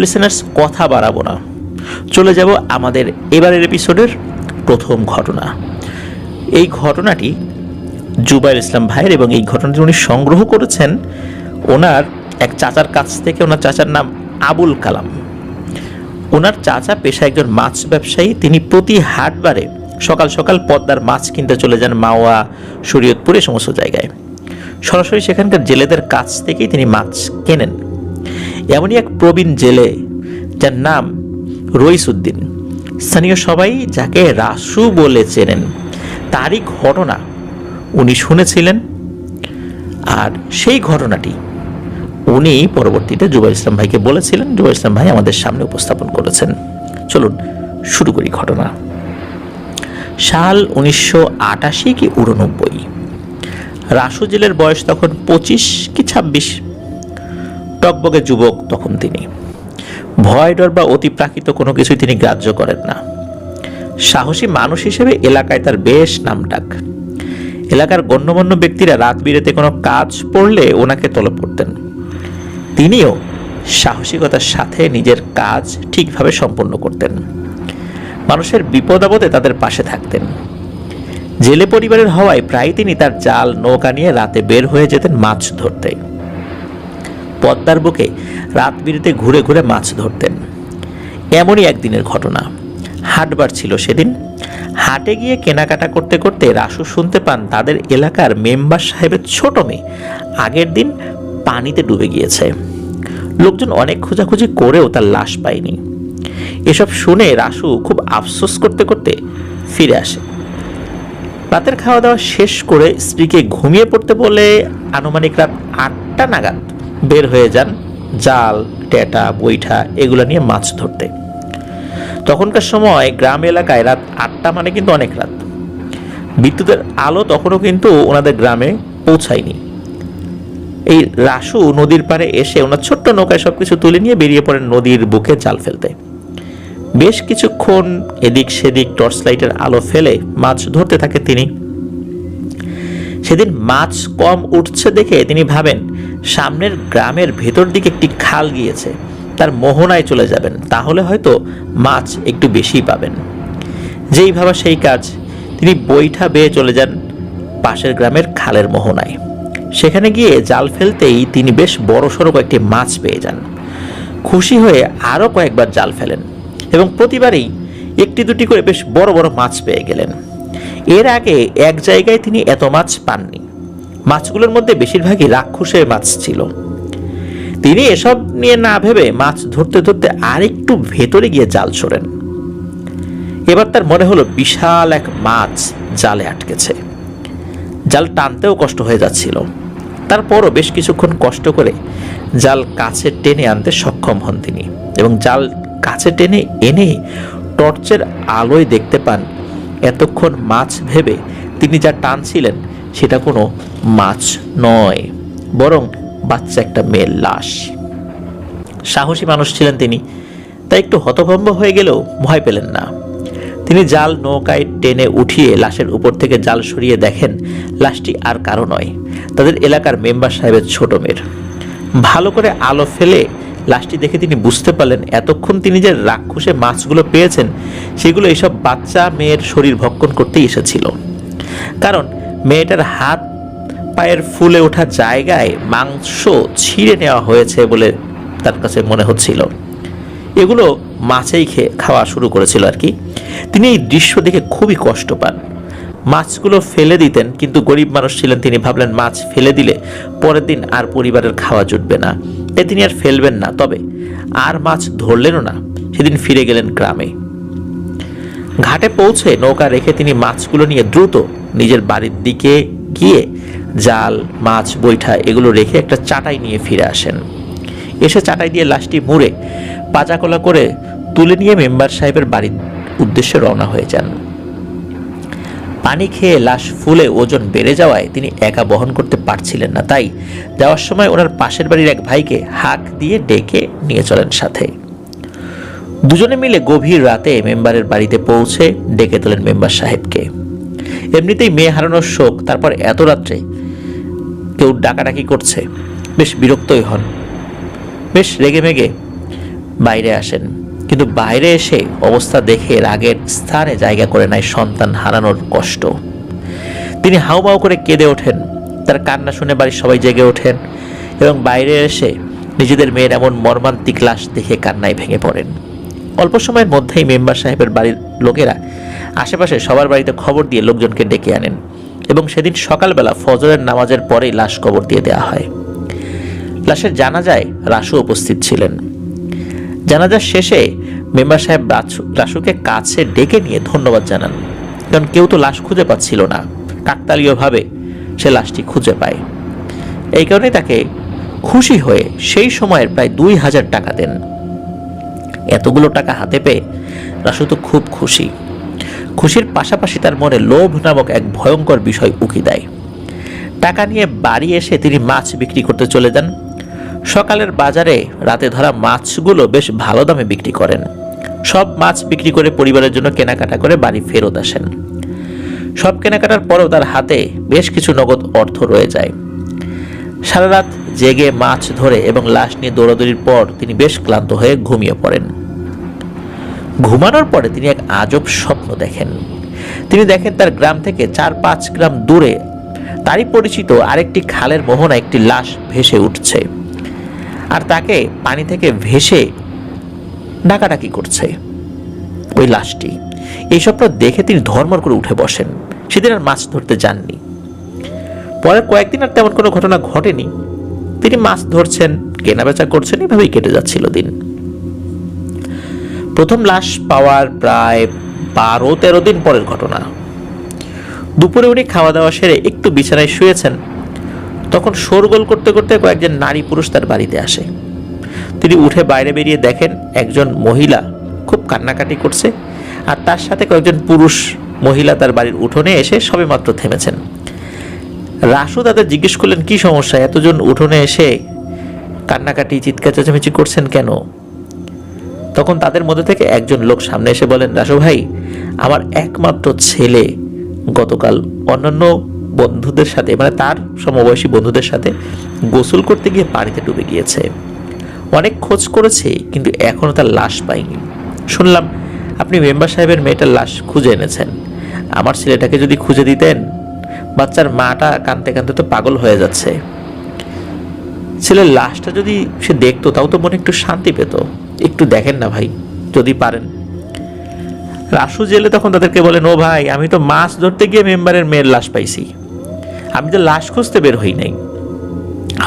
Listeners, কথা বাড়াবো না, চলে যাব আমাদের এবারের এপিসোডের প্রথম ঘটনা। এই ঘটনাটি জুবায়ের ইসলাম ভাইয়ের, এবং এই ঘটনাটি উনি সংগ্রহ করেছেন ওনার এক চাচার কাছ থেকে। ওনার চাচার নাম আবুল কালাম। ওনার চাচা পেশায় একজন মাছ ব্যবসায়ী। তিনি প্রতি হাটবারে সকাল সকাল পদ্মার মাছ কিনতে চলে যান মাওয়া, শরীয়তপুর, এই সমস্ত জায়গায়। সরাসরি সেখানকার জেলেদের কাছ থেকেই তিনি মাছ কেনেন। এমনই এক প্রবীণ জেলে, যার নাম রইসউদ্দিন, স্থানীয় সবাই যাকে রাসু বলে চেনেন, তারই ঘটনা উনি শুনেছিলেন। আর সেই ঘটনাটি উনি পরবর্তীতে জুবায়ের ইসলাম ভাইকে বলেছিলেন। জুবায়ের ইসলাম ভাই আমাদের সামনে উপস্থাপন করেছেন। চলুন শুরু করি ঘটনা। সাল 1988 কি 89। রাসু জেলের বয়স তখন 25 কি 26। টকবগে যুবক তখন তিনি। ভয় ডর বা অতিপ্রাকৃত কোনো কিছুই তিনি গ্রাহ্য করেন না। সাহসী মানুষ হিসেবে এলাকায় তার বেশ নামডাক। এলাকার গণ্যমান্য ব্যক্তিরা রাত বিরেতে কোনো কাজ পড়লে ওনাকে তলব করতেন। তিনিও সাহসিকতার সাথে নিজের কাজ ঠিকভাবে সম্পন্ন করতেন। মানুষের বিপদ আপদে তাদের পাশে থাকতেন। জেলে পরিবারের হওয়ায় প্রায় তিনি তার জাল নৌকা নিয়ে রাতে বের হয়ে যেতেন মাছ ধরতে। পদ্মার বুকে রাত বিরেতে ঘুরে ঘুরে মাছ ধরতেন। এমনই একদিনের ঘটনা। হাটবার ছিল সেদিন। হাটে গিয়ে কেনাকাটা করতে করতে রাসু শুনতে পান তাদের এলাকার মেম্বার সাহেবের ছোট মেয়ে আগের দিন পানিতে ডুবে গিয়েছে। লোকজন অনেক খোঁজাখুঁজি করেও তার লাশ পায়নি। এসব শুনে রাসু খুব আফসোস করতে করতে ফিরে আসে। রাতের খাওয়া দাওয়া শেষ করে স্ত্রীকে ঘুমিয়ে পড়তে বলে আনুমানিক রাত 8টা নাগাদ বের হয়ে যান জাল, টেটা, বৈঠা এগুলো নিয়ে মাছ ধরতে। তখনকার সময় গ্রাম এলাকায় রাত 8টা মানে কিন্তু অনেক রাত। বিদ্যুতের আলো তখনও কিন্তু ওনাদের গ্রামে পৌঁছায়নি। এই রাসু নদীর পাড়ে এসে ওনার ছোট্ট নৌকায় সবকিছু তুলে নিয়ে বেরিয়ে পড়েন নদীর বুকে জাল ফেলতে। বেশ কিছুক্ষণ এদিক সেদিক টর্চ লাইটের আলো ফেলে মাছ ধরতে থাকে তিনি। সেদিন মাছ কম উঠছে দেখে তিনি ভাবেন সামনের গ্রামের ভেতর দিকে একটি খাল গিয়েছে, তার মোহনায় চলে যাবেন, তাহলে হয়তো মাছ একটু বেশি পাবেন। যেই ভাবা সেই কাজ। তিনি বৈঠা বেয়ে চলে যান পাশের গ্রামের খালের মোহনায়। সেখানে গিয়ে জাল ফেলতেই তিনি বেশ বড় সড়ো কয়েকটি মাছ পেয়ে যান। খুশি হয়ে আরও কয়েকবার জাল ফেলেন এবং প্রতিবারেই একটি দুটি করে বেশ বড় বড় মাছ পেয়ে গেলেন। এর আগে এক জায়গায় তিনি এত মাছ পাননি। মাছগুলোর মধ্যে বেশিরভাগই রাক্ষসের মাছ ছিল। তিনি এসব নিয়ে না ভেবে মাছ ধরতে ধরতে আর একটু ভেতরে গিয়ে জাল ছোড়েন। এবার তার মনে হলো বিশাল এক মাছ জালে আটকেছে। জাল টানতেও কষ্ট হয়ে যাচ্ছিল। তারপরও বেশ কিছুক্ষণ কষ্ট করে জাল কাছে টেনে আনতে সক্ষম হন তিনি, এবং জাল কাছে টেনে এনে টর্চের আলোয় দেখতে পান এতক্ষণ মাছ ভেবে তিনি যা টানছিলেন সেটা কোনো মাছ নয়, বরং বাচ্চা একটা মেয়ের লাশ। সাহসী মানুষ ছিলেন তিনি, তাই একটু হতভম্ব হয়ে গেলেও ভয় পেলেন না। তিনি জাল নৌকায় টেনে উঠিয়ে লাশের উপর থেকে জাল সরিয়ে দেখেন লাশটি আর কারো নয়, তাদের এলাকার মেম্বার সাহেবের ছোট মেয়ের। ভালো করে আলো ফেলে লাশটি দেখে তিনি বুঝতে পারলেন এতক্ষণ তিনি যে রাক্ষসে মাছগুলো পেয়েছেন সেগুলো এইসব বাচ্চা মেয়ের শরীর ভক্ষণ করতেই এসেছিল। কারণ মেয়েটার হাত পায়ের ফুলে ওঠা জায়গায় মাংস ছিঁড়ে নেওয়া হয়েছে বলে তার কাছে মনে হচ্ছিল। এগুলো মাছেই খাওয়া শুরু করেছিল আর কি। তিনি এই দৃশ্য দেখে খুবই কষ্ট পান। মাছগুলো ফেলে দিতেন, কিন্তু গরিব মানুষ ছিলেন তিনি, ভাবলেন মাছ ফেলে দিলে পরের দিন আর পরিবারের খাওয়া জুটবে না, তাই তিনি আর ফেলবেন না। তবে আর মাছ ধরলেনও না। সেদিন ফিরে গেলেন গ্রামে। ঘাটে পৌঁছে নৌকা রেখে তিনি মাছগুলো নিয়ে দ্রুত নিজের বাড়ির দিকে গিয়ে জাল, মাছ, বৈঠা এগুলো রেখে একটা চাটাই নিয়ে ফিরে আসেন। এসে চাটাই দিয়ে লাশটি মুড়ে পাচাকলা করে তুলে নিয়ে মেম্বার সাহেবের বাড়ির উদ্দেশ্যে রওনা হয়ে যান। পানি খেয়ে লাশ ফুলে ওজন বেড়ে যাওয়ায় তিনি একা বহন করতে পারছিলেন না, তাই যাওয়ার সময় ওনার পাশের বাড়ির এক ভাইকে হাঁক দিয়ে ডেকে নিয়ে চলেন সাথে। দুজনে মিলে গভীর রাতে মেম্বারের বাড়িতে পৌঁছে ডেকে তোলেন মেম্বার সাহেবকে। এমনিতেই মেয়ে হারানোর শোক, তারপর এত রাত্রে কেউ ডাকাডাকি করছে। বেশ বিরক্তই হন। বেশ রেগে মেগে বাইরে আসেন, কিন্তু বাইরে এসে অবস্থা দেখে রাগের স্থানে জায়গা করে নেয় সন্তান হারানোর কষ্ট। তিনি হাউমাউ করে কেঁদে ওঠেন। তার কান্না শুনে বাড়ির সবাই জেগে ওঠেন এবং বাইরে এসে নিজেদের মেয়ের এমন মর্মান্তিক লাশ দেখে কান্নায় ভেঙে পড়েন। অল্প সময়ের মধ্যেই মেম্বার সাহেবের বাড়ির লোকেরা আশেপাশে সবার বাড়িতে খবর দিয়ে লোকজনকে ডেকে আনেন এবং সেদিন সকালবেলা ফজরের নামাজের পরেই লাশ কবর দিয়ে দেওয়া হয়। লাশের জানাজায় রাসু উপস্থিত ছিলেন। জানাজার শেষে মেম্বার সাহেব রাসুকে কাছে ডেকে নিয়ে ধন্যবাদ জানান, কারণ কেউ তো লাশ খুঁজে পাচ্ছিল না। কাকতালীয়ভাবে সে লাশটি খুঁজে পায়। এই কারণে তাকে খুশি হয়ে সেই সময়ের প্রায় 2000 টাকা দেন। এতগুলো টাকা হাতে পেয়ে রাসু তো খুব খুশি। খুশির পাশাপাশি তার মনে লোভ নামক এক ভয়ঙ্কর বিষয় উকি দেয়। টাকা নিয়ে বাড়ি এসে তিনি মাছ বিক্রি করতে চলে যান। সকালের বাজারে রাতে ধরা মাছগুলো বেশ ভালো দামে বিক্রি করেন। সব মাছ বিক্রি করে পরিবারের জন্য কেনাকাটা করে বাড়ি ফেরত আসেন। সব কেনাকাটার পরেও তার হাতে বেশ কিছু নগদ অর্থ রয়ে যায়। সারা রাত জেগে মাছ ধরে এবং লাশ নিয়ে দৌড়াদৌড়ির পর তিনি বেশ ক্লান্ত হয়ে ঘুমিয়ে পড়েন। ঘুমানোর পরে তিনি এক আজব স্বপ্ন দেখেন। তিনি দেখেন তার গ্রাম থেকে 4-5 গ্রাম দূরে তারই পরিচিত আরেকটি খালের মোহনা একটি লাশ ভেসে উঠছে আর তাকে পানি থেকে ভেসে ডাকাডাকি করছে ওই লাশটি। এই স্বপ্ন দেখে তিনি ধর্মর করে উঠে বসেন। সেদিন আর মাছ ধরতে যাননি। পরের কয়েকদিন আর তেমন কোনো ঘটনা ঘটেনি। তিনি মাছ ধরছেন, কেনাবেচা করছেন, এভাবেই কেটে যাচ্ছিল দিন। প্রথম লাশ পাওয়ার প্রায় 12-13 দিন পরের ঘটনা। দুপুরে উনি খাওয়া দাওয়া সেরে একটু বিছানায় শুয়েছেন, তখন শোরগোল করতে করতে কয়েকজন নারী পুরুষ তার বাড়িতে আসে। তিনি উঠে বাইরে বেরিয়ে দেখেন একজন মহিলা খুব কান্নাকাটি করছে আর তার সাথে কয়েকজন পুরুষ মহিলা তার বাড়ির উঠোনে এসে সবেমাত্র থেমেছেন। রাসু তাদের জিজ্ঞেস করলেন, কি সমস্যা, এতজন উঠোনে এসে কান্নাকাটি চিৎকার চেঁচামেচি করছেন কেন? তখন তাদের মধ্যে থেকে একজন লোক সামনে এসে বলেন, রাসু ভাই, আমার একমাত্র ছেলে গতকাল অন্যান্য বন্ধুদের সাথে, মানে তার সমবয়সী বন্ধুদের সাথে গোসল করতে গিয়ে পানিতে ডুবে গিয়েছে। অনেক খোঁজ করেছে কিন্তু এখনো তার লাশ পাইনি। শুনলাম আপনি মেম্বার সাহেবের মেয়েটার লাশ খুঁজে এনেছেন। আমার ছেলেটাকে যদি খুঁজে দিতেন, বাচ্চার মাটা কাঁদতে কাঁদতে তো পাগল হয়ে যাচ্ছে। ছেলের লাশটা যদি সে দেখতো তাও তো মনে একটু শান্তি পেত। একটু দেখেন না ভাই, যদি পারেন। রাসু জেলে তখন তাদেরকে বলেন, ও ভাই, আমি তো মাছ ধরতে গিয়ে মেম্বারের মেয়ের লাশ পাইছি, আমি তো লাশ খুঁজতে বের হই নাই।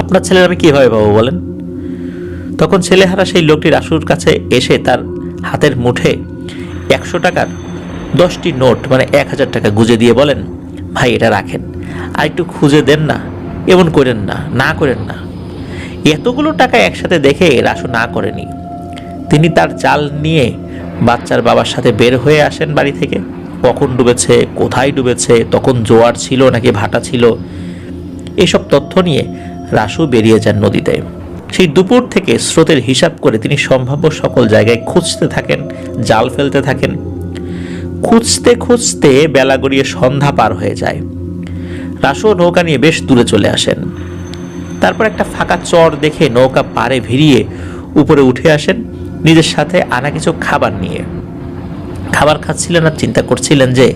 আপনার ছেলের আমি কিভাবে পাবো বলেন? তখন ছেলেহারা সেই লোকটি রাসুর কাছে এসে তার হাতের মুঠে 100 টাকার 10টি নোট, মানে 1000 টাকা গুঁজে দিয়ে বলেন, ভাই এটা রাখেন, আর একটু খুঁজে দেন না, এমন করেন না, না করেন না। এতগুলো টাকা একসাথে দেখে রাসু না করেনি। তিনি তার জাল নিয়ে বাচ্চার বাবার সাথে বের হয়ে আসেন বাড়ি থেকে। কখন ডুবেছে, কোথায় ডুবেছে, তখন জোয়ার ছিল নাকি ভাটা ছিল, এসব তথ্য নিয়ে রাসু বেরিয়ে যান নদীতে। সেই দুপুর থেকে স্রোতের হিসাব করে তিনি সম্ভাব্য সকল জায়গায় খুঁজতে থাকেন, জাল ফেলতে থাকেন। খুঁজতে খুঁজতে বেলা গড়িয়ে সন্ধ্যা পার হয়ে যায়। রাসু নৌকা নিয়ে বেশ দূরে চলে আসেন। তারপর একটা ফাঁকা চর দেখে নৌকা পাড়ে ভিড়িয়ে উপরে উঠে আসেন নিজের সাথে আনা কিছু খাবার নিয়ে। খাবার খাচ্ছিলেন আর চিন্তা করছিলেন যে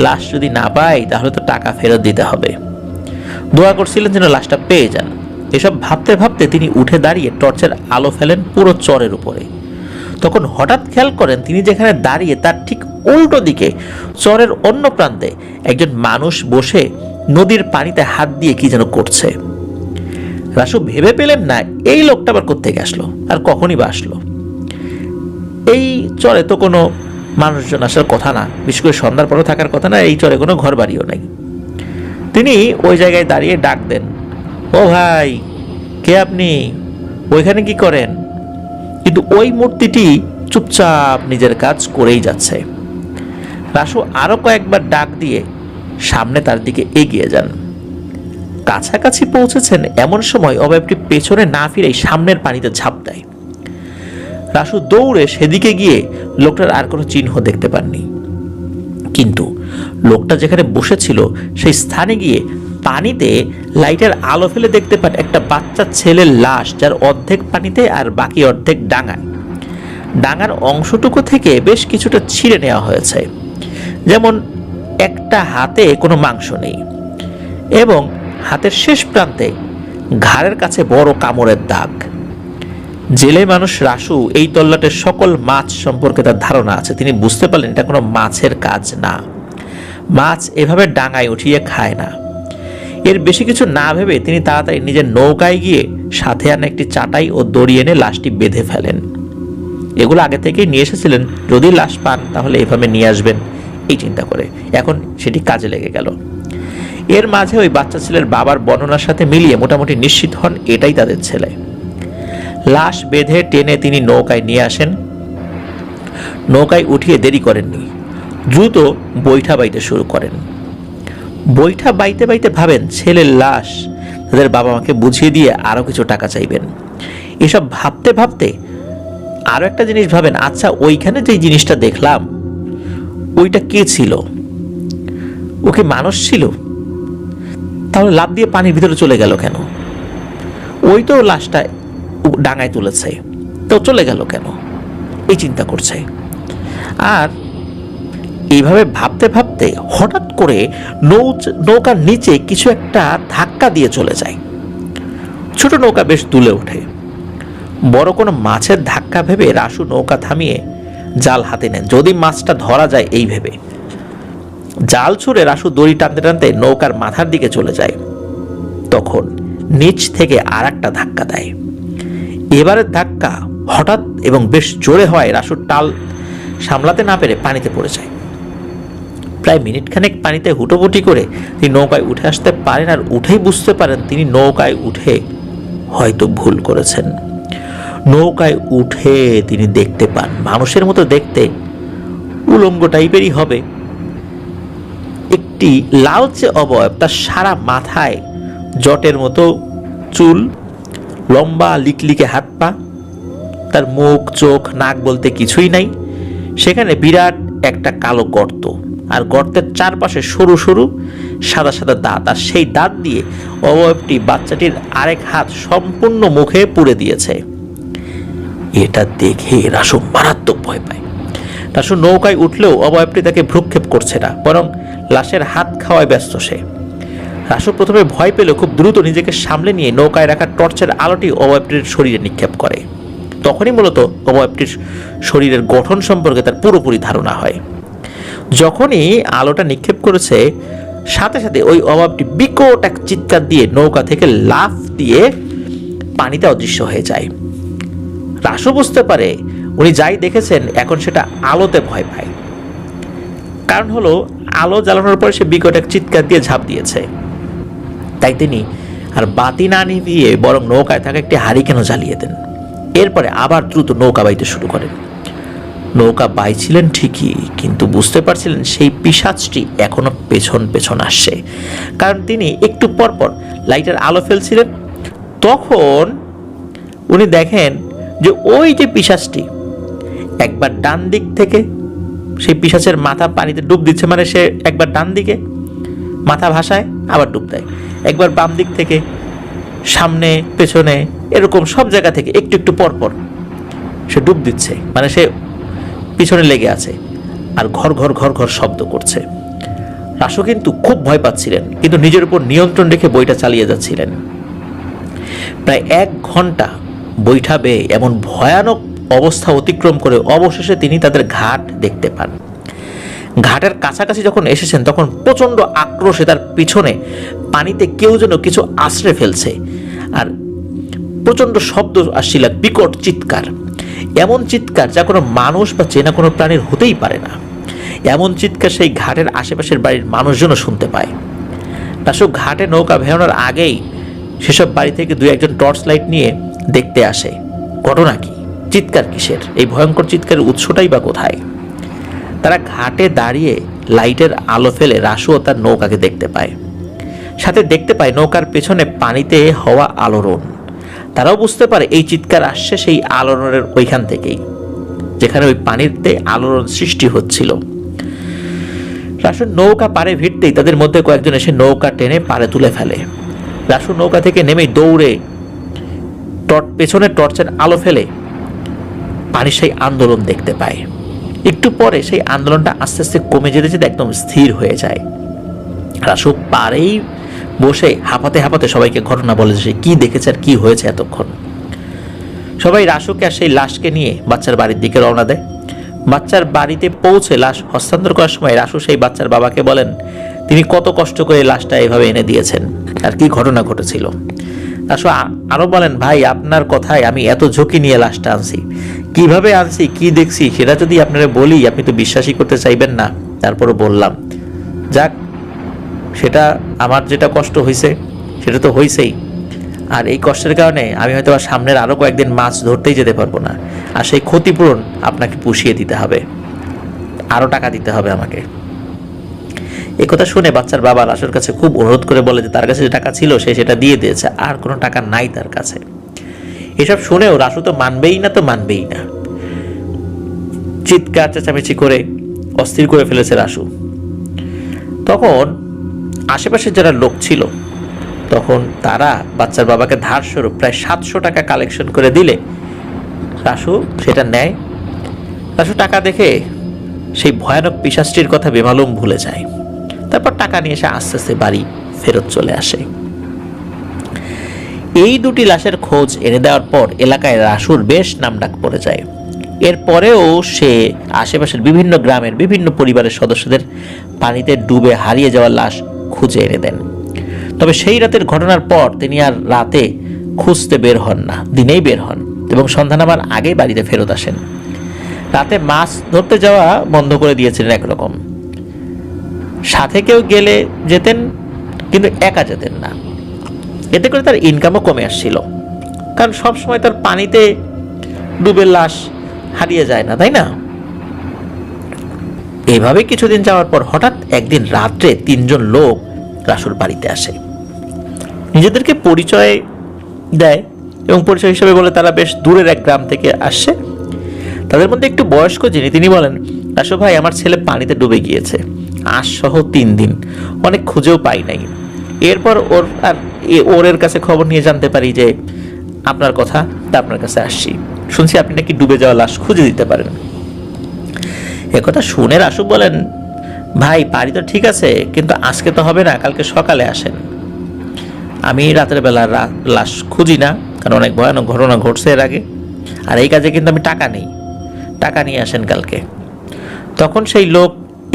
লাশ যদি না পাই তাহলে তো টাকা ফেরত দিতে হবে। দোয়া করছিলেন যেন লাশটা পেয়ে যান। এসব ভাবতে ভাবতে তিনি উঠে দাঁড়িয়ে টর্চের আলো ফেলেন পুরো চরের উপরে। তখন হঠাৎ খেয়াল করেন তিনি যেখানে দাঁড়িয়ে তার ঠিক উল্টো দিকে চরের অন্য প্রান্তে একজন মানুষ বসে নদীর পানিতে হাত দিয়ে কি যেন করছে। রাসু ভেবে পেলেন না এই লোকটা আবার কোত্থেকে আসলো আর কখনই বা আসলো। এই চরে তো কোনো মানুষজন আসার কথা না, বিশেষ করে সন্ধ্যার পরও থাকার কথা না, এই চরে কোনো ঘর বাড়িও নাই। তিনি ওই জায়গায় দাঁড়িয়ে ডাক দেন, ও ভাই, কে আপনি, ওইখানে কি করেন? কিন্তু ওই মূর্তিটি চুপচাপ নিজের কাজ করেই যাচ্ছে। রাসু আরো কয়েকবার ডাক দিয়ে সামনে তার দিকে এগিয়ে যান। কাছাকাছি পৌঁছেছেন এমন সময় অবয়বটি পেছনে না ফিরেই সামনের পানিতে ঝাঁপ দেয়। রাসু দৌড়ে সেদিকে গিয়ে লোকটার আর কোনো চিহ্ন দেখতে পাননি, কিন্তু লোকটা যেখানে বসেছিল সেই স্থানে গিয়ে পানিতে লাইটের আলো ফেলে দেখতে পান একটা বাচ্চা ছেলের লাশ, যার অর্ধেক পানিতে আর বাকি অর্ধেক ডাঙায়। ডাঙার অংশটুকু থেকে বেশ কিছুটা ছিঁড়ে নেওয়া হয়েছে, যেমন একটা হাতে কোনো মাংস নেই এবং হাতের শেষ প্রান্তে ঘাড়ের কাছে বড় কামড়ের দাগ। জেলে মানুষ রাসু এই তল্লাটের সকল মাছ সম্পর্কে তার ধারণা আছে। তিনি বুঝতে পারলেন এটা কোনো মাছের কাজ না, মাছ এভাবে ডাঙায় উঠিয়ে খায় না। এর বেশি কিছু না ভেবে তিনি তাড়াতাড়ি নিজের নৌকায় গিয়ে সাথে আনা একটি চাটাই ও দড়ি এনে লাশটি বেঁধে ফেলেন। এগুলো আগে থেকেই নিয়ে এসেছিলেন, যদি লাশ পান তাহলে এভাবে নিয়ে আসবেন এই চিন্তা করে। এখন সেটি কাজে লেগে গেল। এর মাঝে ওই বাচ্চা ছেলের বাবার বর্ণনার সাথে মিলিয়ে মোটামুটি নিশ্চিত হন এটাই তাদের ছেলে। লাশ বেঁধে টেনে তিনি নৌকায় নিয়ে আসেন। নৌকায় উঠিয়ে দেরি করেননি, দ্রুত বৈঠা বাইতে শুরু করেন। বৈঠা বাইতে বাইতে ভাবেন ছেলের লাশ তাদের বাবা মাকে বুঝিয়ে দিয়ে আরো কিছু টাকা চাইবেন। এসব ভাবতে ভাবতে আরো একটা জিনিস ভাবেন, আচ্ছা ওইখানে যে জিনিসটা দেখলাম ওইটা কে ছিল? ও কি মানুষ ছিল? তাহলে লাফ দিয়ে পানির ভিতরে চলে গেল কেন? ওই তো লাশটা ডাঙায় তুলেছে, তো চলে গেল কেন? এই চিন্তা করছে। আর এইভাবে ভাবতে ভাবতে হঠাৎ করে নৌকার নিচে কিছু একটা ধাক্কা দিয়ে চলে যায়। ছোট নৌকা বেশ দুলে ওঠে। বড় কোনো মাছের ধাক্কা ভেবে রাসু নৌকা থামিয়ে জাল হাতে নেন, যদি মাছটা ধরা যায় এই ভেবে। জাল ছুঁড়ে রাসু দড়ি টানতে টানতে নৌকার মাথার দিকে চলে যায়। তখন নিচ থেকে আর একটা ধাক্কা দেয়। এবারের ধাক্কা হঠাৎ এবং বেশ জোরে হওয়ায় রাসু টাল সামলাতে না পেরে পানিতে পড়ে যায়। প্রায় মিনিট খানেক পানিতে হুটোপুটি করে তিনি নৌকায় উঠে আসতে পারেন, আর উঠেই বুঝতে পারেন তিনি নৌকায় উঠে হয়তো ভুল করেছেন। নৌকায় উঠে তিনি দেখতে পান মানুষের মতো দেখতে, উলঙ্গ টাইপেরই হবে, একটি লালচে অবয়ব, তার সারা মাথায় জটের মতো চুল, লম্বা লিকলিকে হাত পা, তার মুখ চোখ নাক বলতে কিছুই নাই। সেখানে বিরাট একটা কালো গর্ত, আর গর্তের চারপাশে সরু সরু সাদা সাদা দাঁত, আর সেই দাঁত দিয়ে অবয়বটি বাচ্চাটির আরেক হাত সম্পূর্ণ মুখে পুড়ে দিয়েছে। এটা দেখে রাসু মারাত্মক ভয় পায়। রাসু নৌকায় উঠলেও অবয়বটি তাকে ভ্রুক্ষেপ করছে না, বরং লাশের হাত খাওয়ায় ব্যস্ত সে। রাসু প্রথমে ভয় পেলেও খুব দ্রুত নিজেকে সামলে নিয়ে নৌকায় রাখা টর্চের আলোটি অবয়বটির শরীরে নিক্ষেপ করে। তখনই মূলত অবয়বটির শরীরের গঠন সম্পর্কে তার পুরোপুরি ধারণা হয়। যখনই আলোটা নিক্ষেপ করেছে সাথে সাথে ওই অবয়বটি বিকট এক চিৎকার দিয়ে নৌকা থেকে লাফ দিয়ে পানিতে অদৃশ্য হয়ে যায়। রাসু বুঝতে পারে উনি যাই দেখেছেন এখন সেটা আলোতে ভয় পায়। কারণ হলো আলো জ্বালানোর পরে সে বিকট এক চিৎকার দিয়ে ঝাঁপ দিয়েছে। তাই তিনি আর বাতি না নিভিয়ে বরং নৌকায় থাকা একটি হারিকেনও জ্বালিয়ে দেন। এরপরে আবার দ্রুত নৌকা বাইতে শুরু করেন। নৌকা বাইছিলেন ঠিকই, কিন্তু বুঝতে পারছিলেন সেই পিশাচটি এখনো পেছন পেছন আসছে। কারণ তিনি একটু পর পর লাইটের আলো ফেলছিলেন। তখন উনি দেখেন যে ওই যে পিশাচটি একবার ডান দিক থেকে সেই পিশাচের মাথা পানিতে ডুব দিচ্ছে, মানে সে একবার ডান দিকে মাথা ভাসায় আবার ডুব দেয়, একবার বাম দিক থেকে, সামনে পেছনে, এরকম সব জায়গা থেকে একটু একটু পর পর সে ডুব দিচ্ছে, মানে সে পিছনে লেগে আছে আর ঘর ঘর ঘর ঘর শব্দ করছে। রাসু কিন্তু খুব ভয় পাচ্ছিলেন, কিন্তু নিজের উপর নিয়ন্ত্রণ রেখে বইটা চালিয়ে যাচ্ছিলেন। প্রায় 1 ঘন্টা বৈঠা বেয়ে এমন ভয়ানক অবস্থা অতিক্রম করে অবশেষে তিনি তাদের ঘাট দেখতে পান। ঘাটের কাছাকাছি যখন এসেছেন তখন প্রচন্ড আক্রোশে তার পিছনে পানিতে কেউ যেন কিছু আশ্রে ফেলছে, আর প্রচন্ড শব্দ আসছিল, বিকট চিৎকার, এমন চিৎকার যা কোনো মানুষ বা চেনা কোনো প্রাণীর হতেই পারে না। এমন চিৎকার সেই ঘাটের আশেপাশের বাড়ির মানুষজনও শুনতে পায়। রাসু ঘাটে নৌকা ভেড়ানোর আগেই সেসব বাড়ি থেকে 2-1 টর্চ লাইট নিয়ে দেখতে আসে ঘটনা কি, চিৎকার কিসের, এই ভয়ঙ্কর চিৎকারের উৎসটাই বা কোথায়। তারা ঘাটে দাঁড়িয়ে লাইটের আলো ফেলে রাসু ও তার নৌকাকে দেখতে পায়। সাথে দেখতে পায় নৌকার পেছনে পানিতে হওয়া আলোড়ন। তারাও বুঝতে পারে এই চিৎকার আসছে সেই আলোড়নের ওইখান থেকেই, যেখানে ওই পানিতে আলোড়ন সৃষ্টি হচ্ছিল। রাসু নৌকা পাড়ে ভিড়তেই তাদের মধ্যে কয়েকজন এসে নৌকা টেনে পাড়ে তুলে ফেলে। রাসু নৌকা থেকে নেমে দৌড়ে পেছনে টর্চের আলো ফেলে পানির সেই আন্দোলন দেখতে পায়। একটু পরে সেই আন্দোলনটা আস্তে আস্তে কমে যেতে যেতে একদম স্থির হয়ে যায়। রাসু পারেই বসে হাঁপাতে হাঁপাতে সবাইকে ঘটনা বলে যে সে কি দেখেছে আর কি হয়েছে এতক্ষণ। সবাই রাসুকে আর সেই লাশকে নিয়ে বাচ্চার বাড়ির দিকে রওনা দেয়। বাচ্চার বাড়িতে পৌঁছে লাশ হস্তান্তর করার সময় রাসু সেই বাচ্চার বাবাকে বলেন তিনি কত কষ্ট করে লাশটা এভাবে এনে দিয়েছেন আর কি ঘটনা ঘটেছিল। রাসু আরো বলেন, ভাই আপনার কথায় আমি এত ঝুঁকি নিয়ে লাশটা আনছি, কিভাবে আনছি কি দেখছি সেটা যদি আপনারা বলি আপনি তো বিশ্বাসই করতে চাইবেন না, তারপরে বললাম। যাক, সেটা আমার যেটা কষ্ট হয়েছে সেটা তো হয়েছেই, আর এই কষ্টের কারণে আমি হয়তো সামনের আরও কয়েকদিন মাছ ধরতেই যেতে পারবো না, আর সেই ক্ষতিপূরণ আপনাকে পুষিয়ে দিতে হবে, আরও টাকা দিতে হবে আমাকে। এই কথা শুনে বাচ্চার বাবা রাসুর কাছে খুব অনুরোধ করে বলে যে তার কাছে যে টাকা ছিল সে সেটা দিয়ে দিয়েছে, আর কোনো টাকা নাই তার কাছে। এসব শুনেও রাসু তো মানবেই না, চিৎকার চেঁচামেচি করে অস্থির করে ফেলেছে রাসু। তখন আশেপাশের যারা লোক ছিল তখন তারা বাচ্চার বাবাকে ধার স্বরূপ প্রায় 700 টাকা কালেকশন করে দিলে রাসু সেটা নেয়। রাসু টাকা দেখে সেই ভয়ানক পিশাচটির কথা বেমালুম ভুলে যায়। তারপর টাকা নিয়ে এসে আস্তে আস্তে বাড়ি ফেরত চলে আসে। এই দুটি লাশের খোঁজ এনে দেওয়ার পর এলাকায় রাসুর বেশ নামডাক পড়ে যায়। এরপরেও সে আশেপাশের বিভিন্ন গ্রামের বিভিন্ন পরিবারের সদস্যদের পানিতে ডুবে হারিয়ে যাওয়া লাশ খুঁজে এনে দেন। তবে সেই রাতের ঘটনার পর তিনি আর রাতে খুঁজতে বের হন না, দিনেই বের হন এবং সন্ধ্যা নামার আগেই বাড়িতে ফেরত আসেন। রাতে মাছ ধরতে যাওয়া বন্ধ করে দিয়েছিলেন একরকম। সাথে কেউ গেলে যেতেন, কিন্তু একা যেতেন না। এতে করে তার ইনকামও কমে আসছিল, কারণ সবসময় তার পানিতে ডুবে লাশ হারিয়ে যায় না, তাই না? এভাবে কিছুদিন যাওয়ার পর হঠাৎ একদিন রাত্রে 3 জন লোক রাসুর বাড়িতে আসে। নিজেদেরকে পরিচয় দেয় এবং পরিচয় হিসেবে বলে তারা বেশ দূরের এক গ্রাম থেকে আসছে। তাদের মধ্যে একটু বয়স্ক যিনি, তিনি বলেন, রাসু ভাই, আমার ছেলে পানিতে ডুবে গিয়েছে আজ সহ 3 দিন, অনেক খুঁজেও পাই নাই। এরপর ওর কাছে খবর নিয়ে জানতে পারি যে আপনার কথা, তা আপনার কাছে আসছি, শুনছি আপনি নাকি ডুবে যাওয়া লাশ খুঁজে দিতে পারেন। একথা শুনে রাসু বলেন, ভাই পারি তো ঠিক আছে, কিন্তু আজকে তো হবে না, কালকে সকালে আসেন। আমি রাতের বেলা লাশ খুঁজি না, কারণ অনেক ভয়ানক ঘটনা ঘটছে এর আগে, আর এই কাজে কিন্তু আমি টাকা নেই, টাকা নিয়ে আসেন কালকে। তখন সেই লোক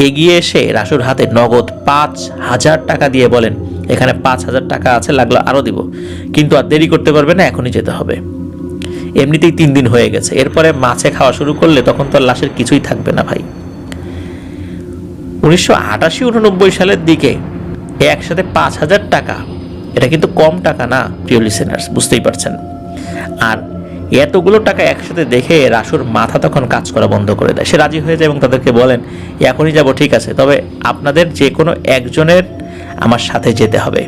এগিয়ে এসে রাসুর হাতে নগদ 5,000 টাকা দিয়ে বলেন, এখানে 5,000 টাকা আছে, লাগলো আরও দিব, কিন্তু আর দেরি করতে পারবে না, এখনই যেতে হবে। এমনিতেই 3 দিন হয়ে গেছে, এরপরে মাছে খাওয়া শুরু করলে তখন তো লাশের কিছুই থাকবে না ভাই। 1988-89 সালের দিকে একসাথে 5,000 টাকা, এটা কিন্তু কম টাকা না প্রিয় লিসেনার্স, বুঝতেই পারছেন। আর এতগুলো টাকা একসাথে দেখে রাসুর মাথা তখন কাজ করা বন্ধ করে দেয়। সে রাজি হয়ে যায় এবং তাদেরকে বলেন, এখনই যাব, ঠিক আছে, তবে আপনাদের যে কোনো একজনের আমার সাথে যেতে হবে।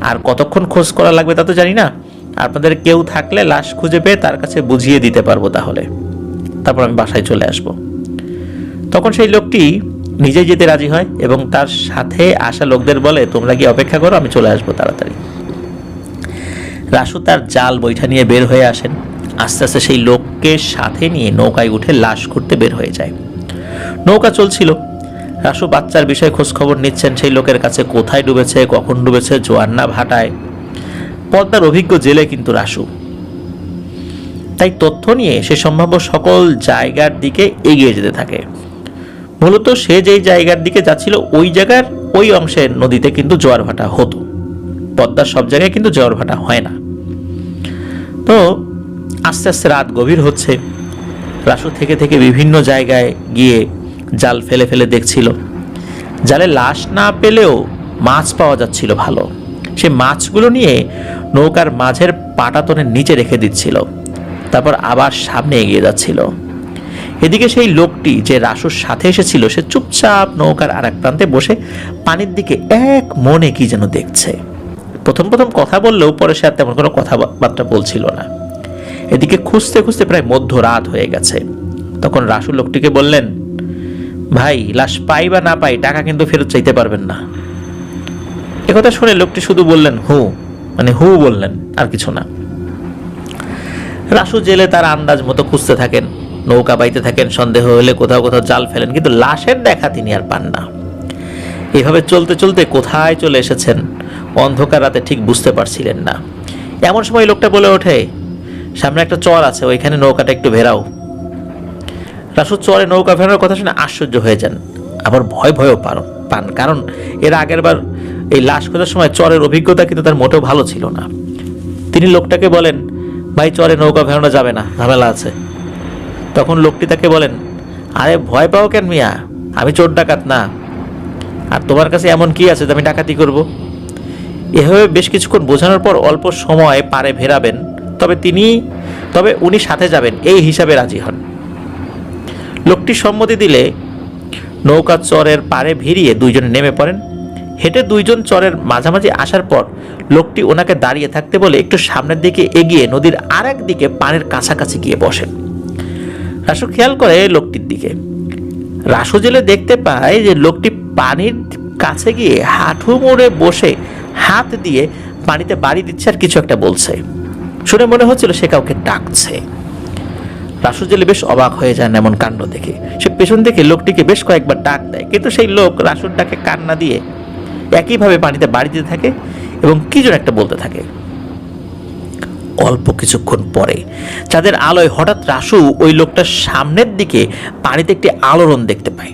আর কতক্ষণ খোঁজ করা লাগবে তা তো জানি না, আপনাদের কেউ থাকলে লাশ খুঁজে পেয়ে তার কাছে বুঝিয়ে দিতে পারবো, তারপর আমি বাসায় চলে আসব। তখন সেই লোকটি নিজেই যেতে রাজি হয় এবং তার সাথে আসা লোকদের বলে, তোমরা কি অপেক্ষা করো, আমি চলে আসবো তাড়াতাড়ি। রাসু তার জাল বৈঠা নিয়ে বের হয়ে আসেন। আস্তে আস্তে সেই লোককে সাথে নিয়ে নৌকায় উঠে লাশ খুঁড়তে বের হয়ে যায়। নৌকা চলছিল, রাসু বাচ্চার বিষয়ে খোঁজ খবর নিচ্ছেন সেই লোকের কাছে, কোথায় ডুবেছে, কখন ডুবেছে, জোয়ার না ভাটায়। পদ্মার অভিজ্ঞ জেলে কিন্তু রাসু, তাই তথ্য নিয়ে সে সম্ভাব্য সকল জায়গার দিকে এগিয়ে যেতে থাকে। মূলত সে যেই জায়গার দিকে যাচ্ছিল ওই জায়গার ওই অংশের নদীতে কিন্তু জোয়ার ভাটা হতো, পদ্মার সব জায়গায় কিন্তু জোয়ার ভাটা হয় না। তো আস্তে আস্তে রাত গভীর হচ্ছে। রাসু থেকে থেকে বিভিন্ন জায়গায় গিয়ে জাল ফেলে ফেলে দেখছিল। জালে লাশ না পেলেও মাছ পাওয়া যাচ্ছিল ভালো। সে মাছগুলো নিয়ে নৌকার মাঝের পাটাতনের নিচে রেখে দিচ্ছিল, তারপর আবার সামনে এগিয়ে যাচ্ছিল। এদিকে সেই লোকটি যে রাসুর সাথে এসেছিল সে চুপচাপ নৌকার আর এক প্রান্তে বসে পানির দিকে এক মনে কি যেন দেখছে। প্রথম কথা বললেও পরে সে আর তেমন কোনো কথাবার্তা বলছিল না। এদিকে খুঁজতে খুঁজতে প্রায় মধ্যরাত হয়ে গেছে। তখন রাসু লোকটিকে বললেন, ভাই, লাশ পাই বা না পাই, টাকা কিন্তু ফেরত চাইতে পারবেন না। একথা শুনে লোকটি শুধু বললেন হু, মানে হু বললেন, আর কিছু না। রাসু জেলে তার আন্দাজ মতো খুঁজতে থাকেন, নৌকা বাইতে থাকেন, সন্দেহ হলে কোথাও কোথাও জাল ফেলেন, কিন্তু লাশের দেখা তিনি আর পান না। এভাবে চলতে চলতে কোথায় চলে এসেছেন অন্ধকার রাতে ঠিক বুঝতে পারছিলেন না। এমন সময় লোকটা বলে ওঠে, সামনে একটা চর আছে, ওইখানে নৌকাটা একটু ভেরাও। রাসু চরে নৌকা ফেরানোর কথা শুনে আশ্চর্য হয়ে যান, আবার ভয়ও পান, কারণ এর আগের বার এই লাশ খোঁজার সময় চরের অভিজ্ঞতা কিন্তু তার মোটেও ভালো ছিল না। তিনি লোকটাকে বলেন, ভাই চরে নৌকা ফেরানো যাবে না, ঝামেলা আছে। তখন লোকটি তাকে বলেন, আরে ভয় পাও কেন মিয়া, আমি চোর ডাকাত না, আর তোমার কাছে এমন কি আছে যে আমি ডাকাতি করব? এভাবে বেশ কিছুক্ষণ বোঝানোর পর অল্প সময় পারে ভেরাবেন, তবে উনি সাথে যাবেন এই হিসাবে রাজি হন। লোকটি সম্মতি দিলে নৌকা চরের পারে ভিড়িয়ে দুইজনে নেমে পড়েন। হেঁটে দুইজন চরের মাঝামাঝি আসার পর লোকটি ওনাকে দাঁড়িয়ে থাকতে বলে একটু সামনের দিকে এগিয়ে নদীর আর এক দিকে পানির কাছাকাছি গিয়ে বসেন। রাসু খেয়াল করে লোকটির দিকে। রাসু জেলে দেখতে পায় যে লোকটি পানির কাছে গিয়ে হাঁটু মুড়ে বসে হাত দিয়ে পানিতে বাড়ি দিচ্ছে আর কিছু একটা বলছে। শুনে মনে হচ্ছিল সে কাউকে ডাকছে। রাসু জেলে বেশ অবাক হয়ে যান এমন কাণ্ড দেখে। সে পেছন থেকে লোকটিকে বেশ কয়েকবার ডাক দেয়, কিন্তু সেই লোক রাসুর ডাকে কান না দিয়ে একইভাবে পানিতে বাড়ি দিতে থাকে এবং কি যেন একটা বলতে থাকে। অল্প কিছুক্ষণ পরে চাঁদের আলোয় হঠাৎ রাসু ওই লোকটার সামনের দিকে পানিতে একটি আলোড়ন দেখতে পায়।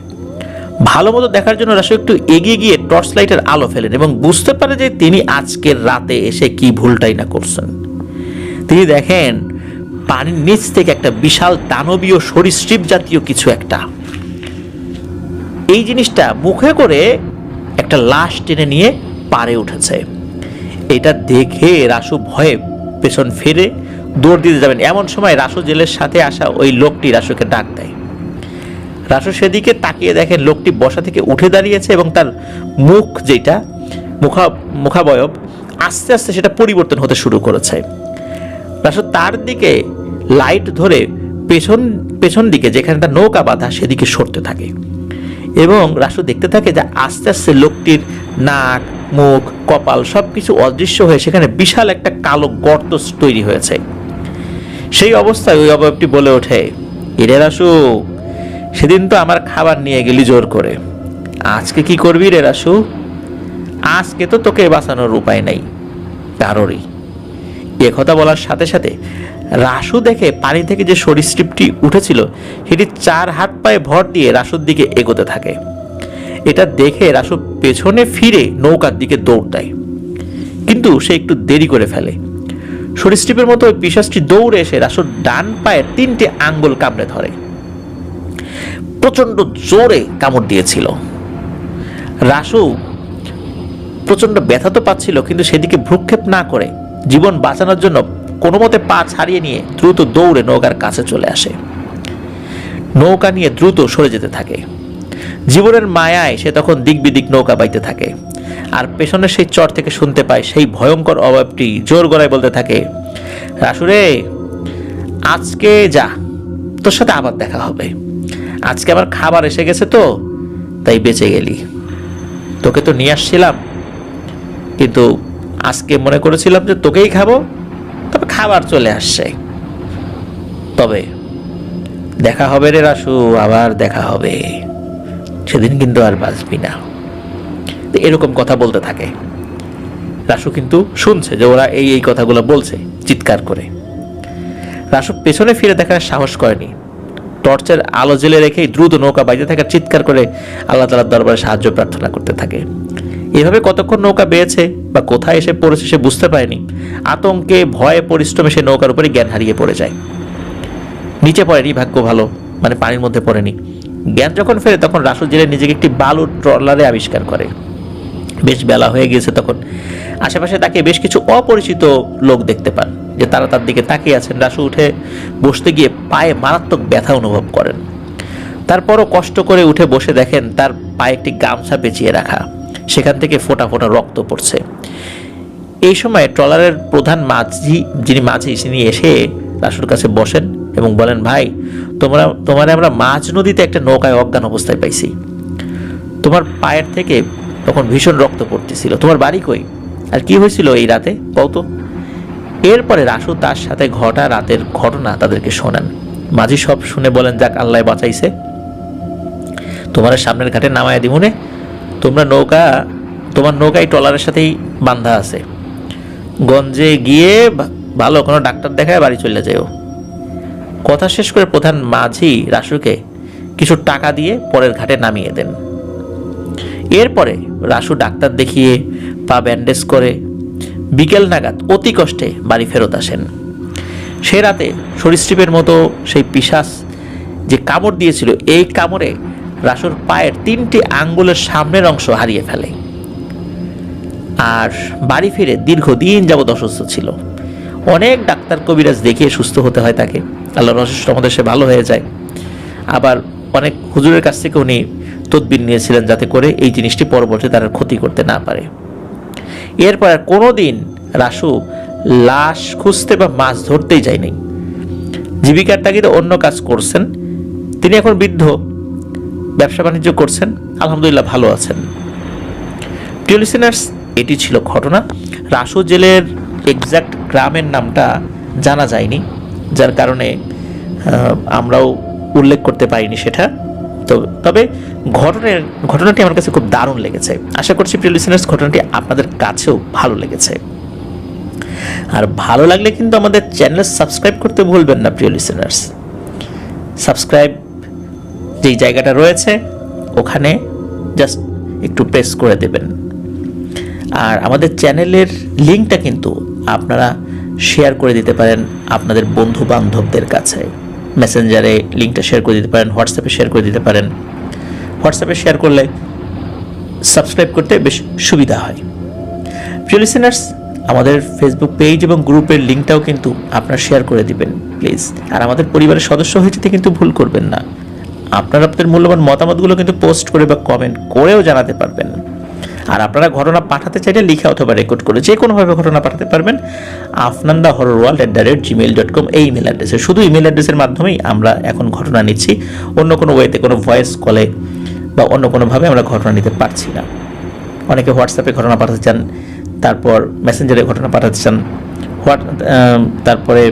ভালো মতো দেখার জন্য রাসু একটু এগিয়ে গিয়ে টর্চ লাইটের আলো ফেলেন এবং বুঝতে পারে যে তিনি আজকের রাতে এসে কি ভুলটাই না করছেন। তিনি দেখেন পানির নিচ থেকে একটা বিশাল দানবীয় সরীসৃপ জাতীয় কিছু একটা, এই জিনিসটা মুখে করে একটা লাশ টেনে নিয়ে পারে উঠেছে। এটা দেখে রাসু ভয়ে পেছন ফিরে দৌড় দিতে যাবেন, এমন সময় রাসু জেলের সাথে আসা ওই লোকটি রাসুকে ডাক দেয়। রাসু সেদিকে তাকিয়ে দেখেন লোকটি বসা থেকে উঠে দাঁড়িয়েছে এবং তার মুখ যেটা মুখাবয়ব আস্তে আস্তে সেটা পরিবর্তন হতে শুরু করেছে। রাসু তার দিকে লাইট ধরে পেছন দিকে যেখানে তার নৌকা বাঁধা সেদিকে সরতে থাকে এবং রাসু দেখতে থাকে যে আস্তে আস্তে লোকটির নাক, মুখ, কপাল সবকিছু অদৃশ্য হয়ে সেখানে বিশাল একটা কালো গর্ত তৈরি হয়েছে। সেই অবস্থায় ওই অবয়বটি বলে ওঠে, এরে রাসু, সেদিন তো আমার খাবার নিয়ে গেলি জোর করে, আজকে কি করবি রে রাসু? আজকে তো তোকে বাঁচানোর উপায় নাই কারোরই। এ কথা বলার সাথে সাথে রাসু দেখে পানি থেকে যে সরীসৃপটি উঠেছিল সেটি 4 হাত পায়ে ভর দিয়ে রাসুর দিকে এগোতে থাকে। এটা দেখে রাসু পেছনে ফিরে নৌকার দিকে দৌড় দেয়, কিন্তু সে একটু দেরি করে ফেলে। সরীসৃপের মতো ওই পিশাচটি দৌড়ে এসে রাসুর ডান পায়ের 3টে আঙ্গুল কামড়ে ধরে। প্রচন্ড জোরে কামড় দিয়েছিল। রাসু প্রচন্ড ব্যথা তো পাচ্ছিল, কিন্তু সেদিকে ভ্রুক্ষেপ না করে জীবন বাঁচানোর জন্য কোনো মতে পা ছাড়িয়ে নিয়ে দ্রুত দৌড়ে নৌকার কাছে চলে আসে। নৌকা নিয়ে দ্রুত সরে যেতে থাকে। জীবনের মায়ায় সে তখন দিক বিদিক নৌকা বাইতে থাকে, আর পেছনের সেই চর থেকে শুনতে পায় সেই ভয়ঙ্কর অভাবটি জোর গলায় বলতে থাকে, রাসুরে, আজকে যা, তোর সাথে আবার দেখা হবে। আজকে আমার খাবার এসে গেছে তো তাই বেঁচে গেলি। তোকে তো নিয়ে আসছিলাম, কিন্তু আজকে মনে করেছিলাম যে তোকেই খাবো, তবে খাবার চলে আসছে। তবে দেখা হবে রে রাসু, আবার দেখা হবে, সেদিন কিন্তু আর বাঁচবি না। এরকম কথা বলতে থাকে। রাসু কিন্তু শুনছে যে ওরা এই কথাগুলো বলছে চিৎকার করে। রাসু পেছনে ফিরে দেখার সাহস করেনি। টর্চের আলো জেলে রেখেই দ্রুত নৌকা বাইতে থাকার চিৎকার করে আল্লাহ তাআলার দরবারে সাহায্য প্রার্থনা করতে থাকে। এভাবে কতক্ষণ নৌকা বেয়েছে বা কোথায় এসে পড়েছে সে বুঝতে পারেনি। আতঙ্কে, ভয়ে, পরিশ্রমে সে নৌকার উপরে জ্ঞান হারিয়ে পড়ে যায়। নিচে পড়েনি, ভাগ্য ভালো, মানে পানির মধ্যে পড়েনি। জ্ঞান যখন ফেরে তখন রাসু জেলে নিজেকে একটি বালুর ট্রলারে আবিষ্কার করে। বেশ বেলা হয়ে গিয়েছে তখন। আশেপাশে তাকে বেশ কিছু অপরিচিত লোক দেখতে পান যে তারা তার দিকে তাকিয়ে আছেন। রাসু উঠে বসতে গিয়ে পায়ে মারাত্মক ব্যথা অনুভব করেন। তারপরও কষ্ট করে উঠে বসে দেখেন তার পায়ে একটি গামছা পেঁচিয়ে রাখা, সেখান থেকে ফোঁটা ফোঁটা রক্ত পড়ছে। এই সময় ট্রলারের প্রধান মাঝি, যিনি মাঝি, তিনি এসে রাসুর কাছে বসেন এবং বলেন, ভাই, তোমার আমরা মাঝ নদীতে একটা নৌকায় অজ্ঞান অবস্থায় পাইছি। তোমার পায়ের থেকে তখন ভীষণ রক্ত পড়তেছিল। তোমার বাড়ি কই আর কি হয়েছিল এই রাতে কত? এরপরে রাসু তার সাথে ঘটা রাতের ঘটনা তাদেরকে শোনান। মাঝি সব শুনে বলেন, যাক আল্লাহ বাঁচাইছে, তোমার সামনের ঘাটে নামায় দিমুনে, তোমার নৌকা এই ট্রলারের সাথেই বান্ধা আছে, গঞ্জে গিয়ে ভালো কোনো ডাক্তার দেখায় বাড়ি চলে যাও। কথা শেষ করে প্রধান মাঝি রাসুকে কিছু টাকা দিয়ে পরের ঘাটে নামিয়ে দেন। এরপরে রাসু ডাক্তার দেখিয়ে পা ব্যান্ডেজ করে বিকেল নাগাদ অতি কষ্টে বাড়ি ফেরত আসেন। সে রাতে সরীসৃপের মতো সেই পিশাচ যে কামড় দিয়েছিল, এই কামড়ে রাসুর পায়ের 3টি আঙ্গুলের সামনের অংশ হারিয়ে ফেলে। আর বাড়ি ফিরে দীর্ঘদিন যাবৎ অসুস্থ ছিল। অনেক ডাক্তার কবিরাজ দেখিয়ে সুস্থ হতে হয় তাকে। আল্লাহর অশেষ রহমতে সে ভালো হয়ে যায়। আবার অনেক হুজুরের কাছ থেকে উনি তদবির নিয়েছিলেন যাতে করে এই জিনিসটি পরবর্তী তার ক্ষতি করতে না পারে। এরপর আর কোনোদিন রাসু লাশ খুঁজতে বা মাছ ধরতেই যায়নি। জীবিকার তাগিদে অন্য কাজ করছেন। তিনি এখন বৃদ্ধ, ব্যবসা বাণিজ্য করছেন, আলহামদুলিল্লাহ ভালো আছেন। প্রিয় লিসেনার্স, এটি ছিল ঘটনা। রাসু জেলের এক্সাক্ট গ্রামের নামটা জানা যায়নি, যার কারণে আমরাও উল্লেখ করতে পারিনি সেটা। তবে ঘটনাটি আমার কাছে খুব দারুণ লেগেছে। আশা করছি প্রিয় লিসেনার্স ঘটনাটি আপনাদের কাছেও ভালো লেগেছে। আর ভালো লাগলে কিন্তু আমাদের চ্যানেল সাবস্ক্রাইব করতে ভুলবেন না প্রিয় লিসেনার্স। সাবস্ক্রাইব যেই জায়গাটা রয়েছে ওখানে জাস্ট একটু প্রেস করে দেবেন। আর আমাদের চ্যানেলের লিঙ্কটা কিন্তু আপনারা শেয়ার করে দিতে পারেন আপনাদের বন্ধু বান্ধবদের কাছে। মেসেঞ্জারে লিঙ্কটা শেয়ার করে দিতে পারেন, হোয়াটসঅ্যাপে শেয়ার করে দিতে পারেন। হোয়াটসঅ্যাপে শেয়ার করলে সাবস্ক্রাইব করতে বেশ সুবিধা হয়। প্রিয় লিসেনার্স, আমাদের ফেসবুক পেজ এবং গ্রুপের লিঙ্কটাও কিন্তু আপনারা শেয়ার করে দিবেন প্লিজ। আর আমাদের পরিবারের সদস্য হয়ে যেতে কিন্তু ভুল করবেন না। আপনারা আপনাদের মূল্যবান মতামতগুলো কিন্তু পোস্ট করে বা কমেন্ট করেও জানাতে পারবেন। আর আপনারা ঘটনা পাঠাতে চাইলে লিখে অথবা রেকর্ড করে যে কোনোভাবে ঘটনা পাঠাতে পারবেন afnandahorrorworld@gmail.com এই ইমেল অ্যাড্রেসে। শুধু ইমেল অ্যাড্রেসের মাধ্যমেই আমরা এখন ঘটনা নিচ্ছি, অন্য কোনো ওয়েতে, কোনো ভয়েস কলে বা অন্য কোনোভাবে আমরা ঘটনা নিতে পারছি না। অনেকে হোয়াটসঅ্যাপে ঘটনা পাঠাতে চান, তারপর মেসেঞ্জারে ঘটনা পাঠাতে চান, তারপরে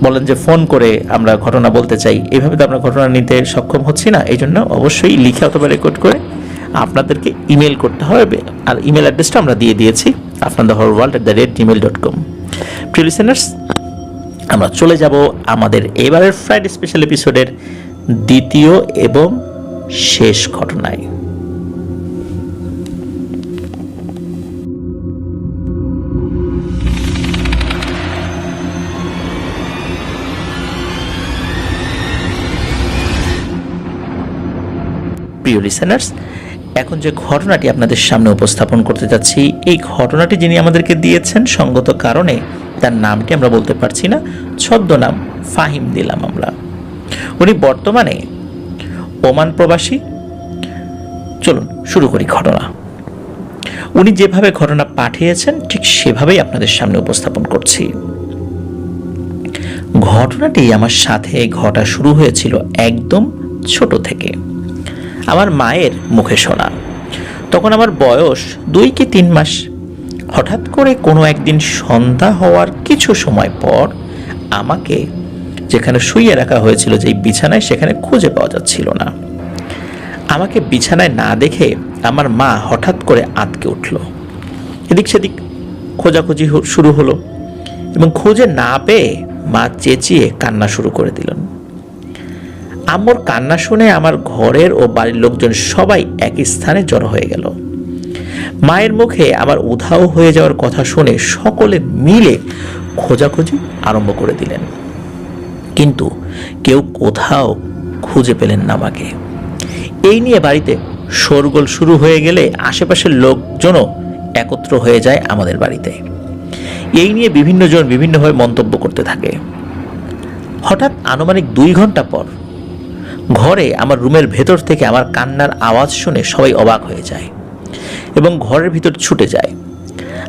বলেন যে ফোন করে আমরা ঘটনা বলতে চাই। এইভাবে তো আমরা ঘটনা নিতে সক্ষম হচ্ছি না। এই জন্য অবশ্যই লিখে অথবা রেকর্ড করে আপনাদেরকে ইমেল করতে হবে। আর ইমেল অ্যাড্রেসটা আমরা দিয়ে দিয়েছি afnandahorrorworld@gmail.com। প্রিয় লিসেনার্স, আমরা চলে যাব আমাদের এবারের ফ্রাইডে স্পেশাল এপিসোডের দ্বিতীয় এবং শেষ ঘটনায়। প্রিয় লিসেনার্স, এখন যে ঘটনাটি আপনাদের সামনে উপস্থাপন করতে যাচ্ছি, এই ঘটনাটি যিনি আমাদেরকে দিয়েছেন সঙ্গত কারণে তার নামটি আমরা বলতে পারছি না, ছদ্মনাম ফাহিম দিলাম আমরা। উনি বর্তমানে ওমান প্রবাসী। চলুন শুরু করি ঘটনা। উনি যেভাবে ঘটনা পাঠিয়েছেন ঠিক সেভাবেই আপনাদের সামনে উপস্থাপন করছি। ঘটনাটি আমার সাথে ঘটা শুরু হয়েছিল একদম ছোট থেকে, আমার মায়ের মুখে শোনা। তখন আমার বয়স 2 কি 3 মাস। হঠাৎ করে কোনো একদিন সন্ধ্যা হওয়ার কিছু সময় পর আমাকে যেখানে শুইয়ে রাখা হয়েছিল, যেই বিছানায়, সেখানে খুঁজে পাওয়া যাচ্ছিল না। আমাকে বিছানায় না দেখে আমার মা হঠাৎ করে আঁতকে উঠল। এদিক সেদিক খোঁজাখুঁজি শুরু হলো এবং খুঁজে না পেয়ে মা চেঁচিয়ে কান্না শুরু করে দিলেন। আম্মুর কান্না শুনে আমার ঘরের ও বাড়ির লোকজন সবাই একই স্থানে জড়ো হয়ে গেল। মায়ের মুখে আমার উধাও হয়ে যাওয়ার কথা শুনে সকলে মিলে খোঁজাখুঁজি আরম্ভ করে দিলেন, কিন্তু কেউ কোথাও খুঁজে পেলেন না আমাকে। এই নিয়ে বাড়িতে শোরগোল শুরু হয়ে গেলে আশেপাশের লোকজনও একত্র হয়ে যায় আমাদের বাড়িতে। এই নিয়ে বিভিন্ন জন বিভিন্নভাবে মন্তব্য করতে থাকে। হঠাৎ আনুমানিক 2 ঘন্টা পর ঘরে আমার রুমের ভেতর থেকে আমার কান্নার আওয়াজ শুনে সবাই অবাক হয়ে যায় এবং ঘরের ভিতর ছুটে যায়।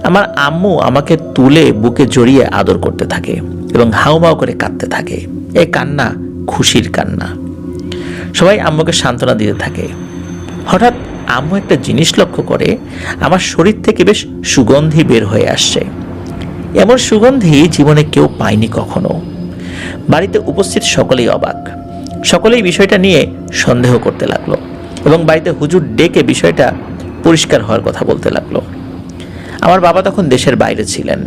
আমার আম্মু আমাকে তুলে বুকে জড়িয়ে আদর করতে থাকে এবং হাউমাউ করে কাঁদতে থাকে। এই কান্না খুশির কান্না। সবাই আম্মুকে সান্ত্বনা দিতে থাকে। হঠাৎ আম্মু একটা জিনিস লক্ষ্য করে, আমার শরীর থেকে বেশ সুগন্ধি বের হয়ে আসছে। এমন সুগন্ধি জীবনে কেউ পায়নি কখনো। বাড়িতে উপস্থিত সকলেই অবাক, সকলেই বিষয়টা নিয়ে সন্দেহ করতে লাগলো এবং বাড়িতে হুজুর ডেকে বিষয়টা পরিষ্কার হওয়ার কথা বলতে লাগলো। আমার বাবা তখন দেশের বাইরে ছিলেন।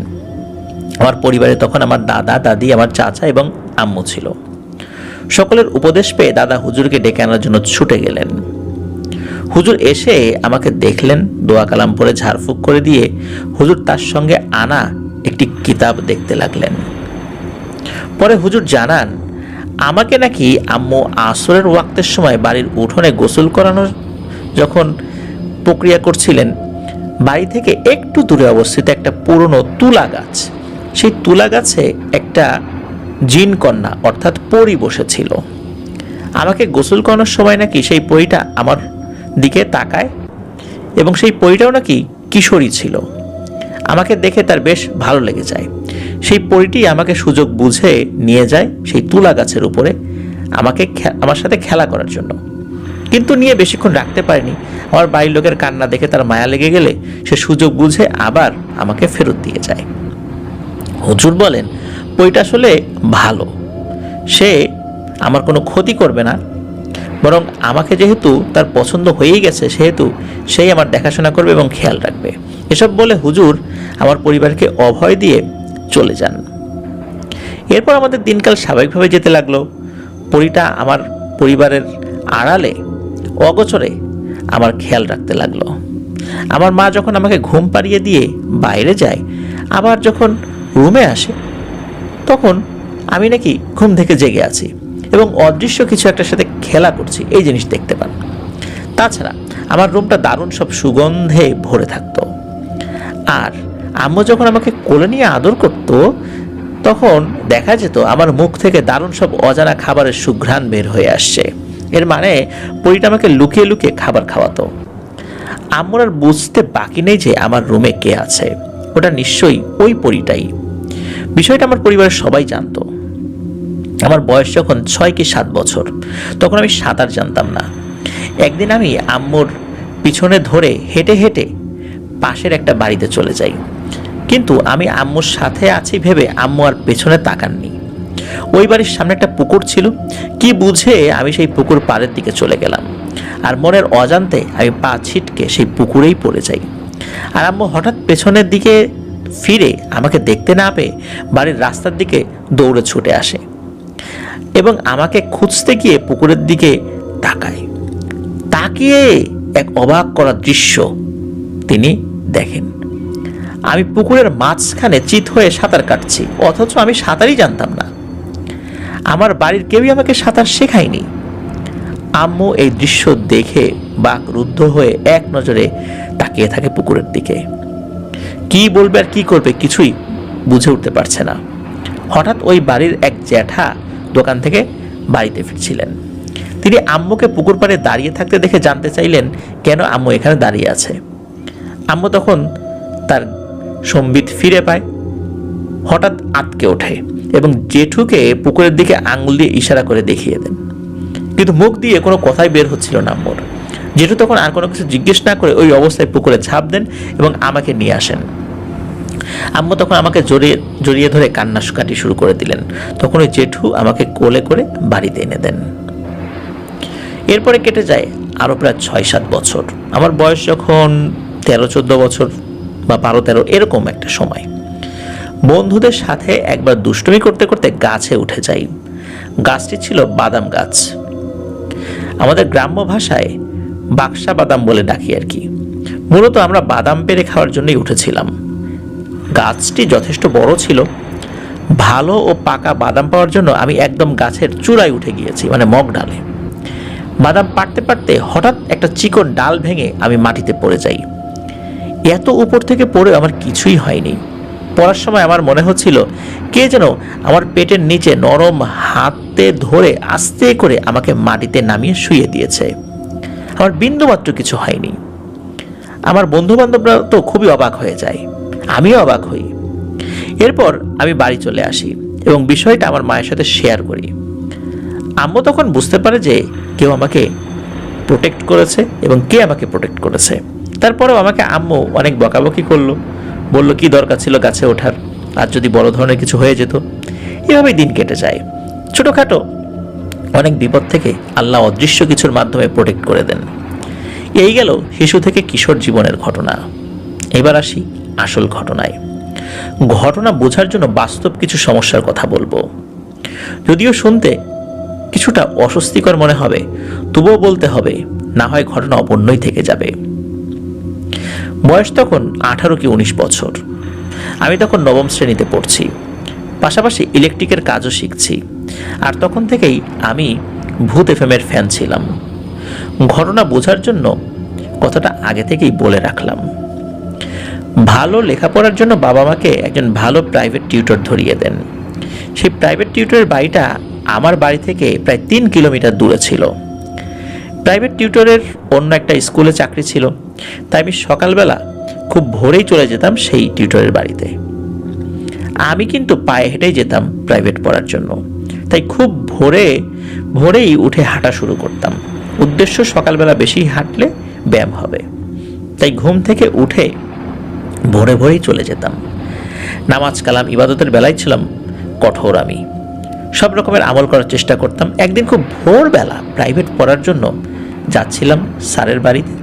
আমার পরিবারে তখন আমার দাদা, দাদি, আমার চাচা এবং আম্মু ছিল। সকলের উপদেশ পেয়ে দাদা হুজুরকে ডেকে আনার জন্য ছুটে গেলেন। হুজুর এসে আমাকে দেখলেন, দোয়া কালাম পরে ঝাড়ফুঁক করে দিয়ে হুজুর তার সঙ্গে আনা একটি কিতাব দেখতে লাগলেন। পরে হুজুর জানান, আমাকে নাকি আম্মু আসরের ওয়াক্তের সময় বাড়ির উঠোনে গোসল করানোর যখন প্রক্রিয়া করছিলেন, বাড়ি থেকে একটু দূরে অবস্থিত একটা পুরনো তুলা গাছ, সেই তুলা গাছে একটা জিন কন্যা অর্থাৎ পরী বসেছিল। আমাকে গোসল করানোর সময় নাকি সেই পরীটা আমার দিকে তাকায় এবং সেই পরীটাও নাকি কিশোরী ছিল। আমাকে দেখে তার বেশ ভালো লেগে যায়। সেই পরীটি আমাকে সুযোগ বুঝে নিয়ে যায় সেই তুলা গাছের উপরে আমার সাথে খেলা করার জন্য, কিন্তু নিয়ে বেশিক্ষণ রাখতে পারেনি। আমার বাড়ির লোকের কান্না দেখে তার মায়া লেগে গেলে সে সুযোগ বুঝে আবার আমাকে ফেরত দিয়ে যায়। হুজুর বলেন, পরীটা আসলে ভালো, সে আমার কোনো ক্ষতি করবে না, বরং আমাকে যেহেতু তার পছন্দ হয়েই গেছে সেহেতু সেই আমার দেখাশোনা করবে এবং খেয়াল রাখবে। এসব বলে হুজুর আমার পরিবারকে অভয় দিয়ে চলে যান। এরপর আমাদের দিনকাল স্বাভাবিকভাবে যেতে লাগলো। পরীটা আমার পরিবারের আড়ালে অগোচরে আমার খেয়াল রাখতে লাগলো। আমার মা যখন আমাকে ঘুম পাড়িয়ে দিয়ে বাইরে যায়, আবার যখন রুমে আসে, তখন আমি নাকি ঘুম থেকে জেগে আছি এবং অদৃশ্য কিছু একটার সাথে খেলা করছি, এই জিনিস দেখতে পান। তাছাড়া আমার রুমটা দারুণ সব সুগন্ধে ভরে থাকতো। আর আম্মু যখন আমাকে কোলে নিয়ে আদর করত, তখন দেখা যেত আমার মুখ থেকে দারুণ সব অজানা খাবারের সুঘ্রাণ বের হয়ে আসছে। এর মানে পরীটা আমাকে লুকিয়ে লুকিয়ে খাবার খাওয়াতো। আম্মুর আর বুঝতে বাকি নেই যে আমার রুমে কে আছে, ওটা নিশ্চয়ই ওই পরীটাই। বিষয়টা আমার পরিবারের সবাই জানতো। আমার বয়স যখন 6 কি 7 বছর, তখন আমি সাঁতার জানতাম না। একদিন আমি আম্মুর পিছনে ধরে হেঁটে হেঁটে পাশের একটা বাড়িতে চলে যাই, কিন্তু আমি আম্মুর সাথে আছি ভেবে আম্মু আর পেছনে তাকাননি। ওই বাড়ির সামনে একটা পুকুর ছিল, কি বুঝে আমি সেই পুকুর পাড়ের দিকে চলে গেলাম, আর মনের অজান্তে আমি পা ছিটকে সেই পুকুরেই পড়ে যাই। আর আম্মু হঠাৎ পেছনের দিকে ফিরে আমাকে দেখতে না পেয়ে বাড়ির রাস্তার দিকে দৌড়ে ছুটে আসে এবং আমাকে খুঁজতে গিয়ে পুকুরের দিকে তাকিয়ে এক অবাক করা দৃশ্য তিনি দেখেন। আমি পুকুরের মাঝখানে চিত হয়ে সাঁতার কাটছি, অথচ আমি সাঁতারই জানতাম না। আমার বাড়ির কেউই আমাকে সাঁতার শেখায়নি। আম্মু এই দৃশ্য দেখে বাকরুদ্ধ হয়ে এক নজরে তাকিয়ে থাকে পুকুরের দিকে। কি বলবে আর কি করবে কিছুই বুঝে উঠতে পারছে না। হঠাৎ ওই বাড়ির এক জ্যাঠা দোকান থেকে বাড়িতে ফিরছিলেন। তিনি আম্মুকে পুকুর পাড়ে দাঁড়িয়ে থাকতে দেখে জানতে চাইলেন কেন আম্মু এখানে দাঁড়িয়ে আছে। আম্মু তখন তার সম্বিত ফিরে পায়, হঠাৎ আটকে ওঠে এবং জেঠুকে পুকুরের দিকে আঙুল দিয়ে ইশারা করে দেখিয়ে দেন, কিন্তু মুখ দিয়ে কোনো কথাই বের হচ্ছিল না আম্মুর। জেঠু তখন আর কোনো কিছু জিজ্ঞেস না করে ওই অবস্থায় পুকুরে ঝাঁপ দেন এবং আমাকে নিয়ে আসেন। আম্মু তখন আমাকে জড়িয়ে ধরে কান্নাকাটি শুরু করে দিলেন। তখন ওই জেঠু আমাকে কোলে করে বাড়িতে এনে দেন। এরপরে কেটে যায় আরও প্রায় 6-7 বছর। আমার বয়স যখন 13-14 বছর বা 12-13 এরকম একটা সময়, বন্ধুদের সাথে একবার দুষ্টুমি করতে করতে গাছে উঠে যাই। গাছটি ছিল বাদাম গাছ, আমাদের গ্রাম্য ভাষায় বাক্সা বাদাম বলে ডাকি আর কি। মূলত আমরা বাদাম পেড়ে খাওয়ার জন্যই উঠেছিলাম। গাছটি যথেষ্ট বড় ছিল। ভালো ও পাকা বাদাম পাওয়ার জন্য আমি একদম গাছের চূড়ায় উঠে গিয়েছি, মানে মগ ডালে। বাদাম পাড়তে পারতে হঠাৎ একটা চিকন ডাল ভেঙে আমি মাটিতে পড়ে যাই। এত উপর থেকে পড়ে আমার কিছুই হয়নি। পড়ার সময় আমার মনে হচ্ছিল কে যেন আমার পেটের নিচে নরম হাতে ধরে আস্তে করে আমাকে মাটিতে নামিয়ে শুইয়ে দিয়েছে। আমার বিন্দুমাত্র কিছু হয়নি। আমার বন্ধু বান্ধবরা তো খুবই অবাক হয়ে যায়, আমিও অবাক হই। এরপর আমি বাড়ি চলে আসি এবং বিষয়টা আমার মায়ের সাথে শেয়ার করি। আম্মু তখন বুঝতে পারে যে কেউ আমাকে প্রোটেক্ট করেছে এবং কে আমাকে প্রোটেক্ট করেছে। তারপরেও আমাকে আম্মু অনেক বকাবকি করলো, বলল কি দরকার ছিল গাছে ওঠার, আর যদি বড় ধরনের কিছু হয়ে যেত। এভাবেই দিন কেটে যায়। ছোটোখাটো অনেক বিপদ থেকে আল্লাহ অদৃশ্য কিছুর মাধ্যমে প্রোটেক্ট করে দেন। এই গেল শিশু থেকে কিশোর জীবনের ঘটনা। এবার আসি আসল ঘটনায়। ঘটনা বোঝার জন্য বাস্তব কিছু সমস্যার কথা বলবো। যদিও শুনতে কিছুটা অস্বস্তিকর মনে হবে, তবুও বলতে হবে, না হয় ঘটনা অপূর্ণই থেকে যাবে। বয়স তখন 18 কি 19 বছর। আমি তখন নবম শ্রেণীতে পড়ছি, পাশাপাশি ইলেকট্রিকের কাজও শিখছি। আর তখন থেকেই আমি ভূত এফএমের ফ্যান ছিলাম। ঘটনা বোঝার জন্য কথাটা আগে থেকেই বলে রাখলাম। ভালো লেখাপড়ার জন্য বাবা মাকে একজন ভালো প্রাইভেট টিউটর ধরিয়ে দেন। সেই প্রাইভেট টিউটরের বাড়িটা আমার বাড়ি থেকে প্রায় 3 কিলোমিটার দূরে ছিল। প্রাইভেট টিউটরের অন্য একটা স্কুলে চাকরি ছিল, তাই আমি সকালবেলা খুব ভোরেই চলে যেতাম সেই টিউটরের বাড়িতে। আমি কিন্তু পায়ে হেঁটেই যেতাম প্রাইভেট পড়ার জন্য, তাই খুব ভোরেই উঠে হাঁটা শুরু করতাম। উদ্দেশ্য সকালবেলা বেশি হাঁটলে ব্যায়াম হবে, তাই ঘুম থেকে উঠে ভোরেই চলে যেতাম। নামাজ কালাম ইবাদতের বেলায় ছিলাম কঠোর। আমি সব রকমের আমল করার চেষ্টা করতাম। একদিন খুব ভোরবেলা প্রাইভেট পড়ার জন্য যাচ্ছিলাম স্যারের বাড়িতে।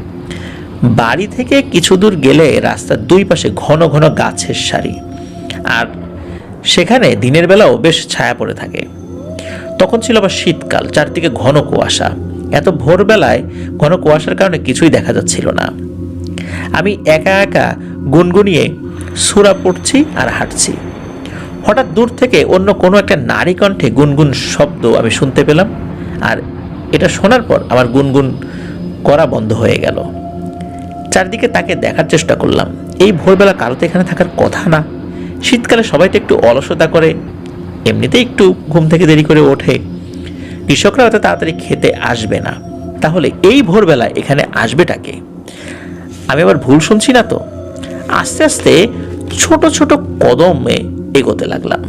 বাড়ি থেকে কিছু দূর গেলে রাস্তার দুই পাশে ঘন ঘন গাছের সারি, আর সেখানে দিনের বেলাও বেশ ছায়া পড়ে থাকে। তখন ছিল আবার শীতকাল, চারদিকে ঘন কুয়াশা। এত ভোরবেলায় ঘন কুয়াশার কারণে কিছুই দেখা যাচ্ছিল না। আমি একা একা গুনগুনিয়ে সূরা পড়ছি আর হাঁটছি। হঠাৎ দূর থেকে অন্য কোনো একটা নারী কণ্ঠে গুনগুন শব্দ আমি শুনতে পেলাম, আর এটা শোনার পর আমার গুনগুন করা বন্ধ হয়ে গেল। চারদিকে তাকে দেখার চেষ্টা করলাম। এই ভোরবেলা কারো তো এখানে থাকার কথা না। শীতকালে সবাই তো একটু অলসতা করে, এমনিতেই একটু ঘুম থেকে দেরি করে ওঠে। কৃষকরা হয়তো তাড়াতাড়ি খেতে আসবে না, তাহলে এই ভোরবেলা এখানে আসবেটাকে? আমি আবার ভুল শুনছি না তো? আস্তে আস্তে ছোট ছোট কদমে এগোতে লাগলাম।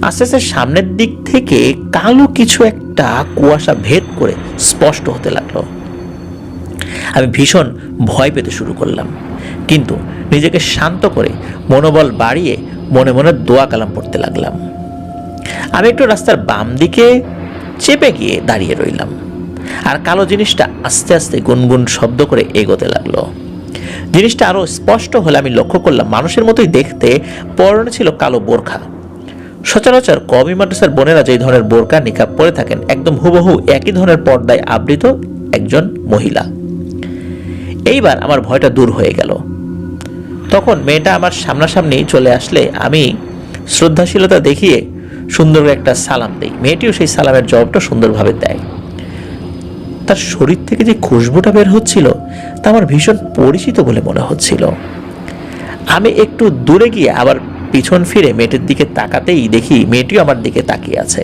আস্তে আস্তে সামনের দিক থেকে কালো কিছু একটা কুয়াশা ভেদ করে স্পষ্ট হতে লাগলো। আমি ভীষণ ভয় পেতে শুরু করলাম, কিন্তু নিজেকে শান্ত করে মনোবল বাড়িয়ে মনে মনে দোয়া কালাম পড়তে লাগলাম। আমি একটু রাস্তার বাম দিকে চেপে গিয়ে দাঁড়িয়ে রইলাম, আর কালো জিনিসটা আস্তে আস্তে গুনগুন শব্দ করে এগোতে লাগলো। জিনিসটা আরো স্পষ্ট হলে আমি লক্ষ্য করলাম মানুষের মতোই দেখতে, পরনে ছিল কালো বোরখা। সচরাচর কওমি মাদ্রাসার বোনেরা যে ধরনের বোরকা নিকাব পরে থাকেন, একদম হুবহু একই ধরনের পর্দায় আবৃত একজন মহিলা। এইবার আমার ভয়টা দূর হয়ে গেল। তখন মেয়েটা আমার সামনাসামনি চলে আসলে আমি শ্রদ্ধাশীলতা দেখিয়ে সুন্দর একটা সালাম দিই। মেয়েটিও সেই সালামের জবাবটা সুন্দরভাবে দেয়। তার শরীর থেকে যে খুশবুটা বের হচ্ছিল তা আমার ভীষণ পরিচিত বলে মনে হচ্ছিল। আমি একটু দূরে গিয়ে আবার পিছন ফিরে মেয়েটির দিকে তাকাতেই দেখি মেয়েটিও আমার দিকে তাকিয়ে আছে।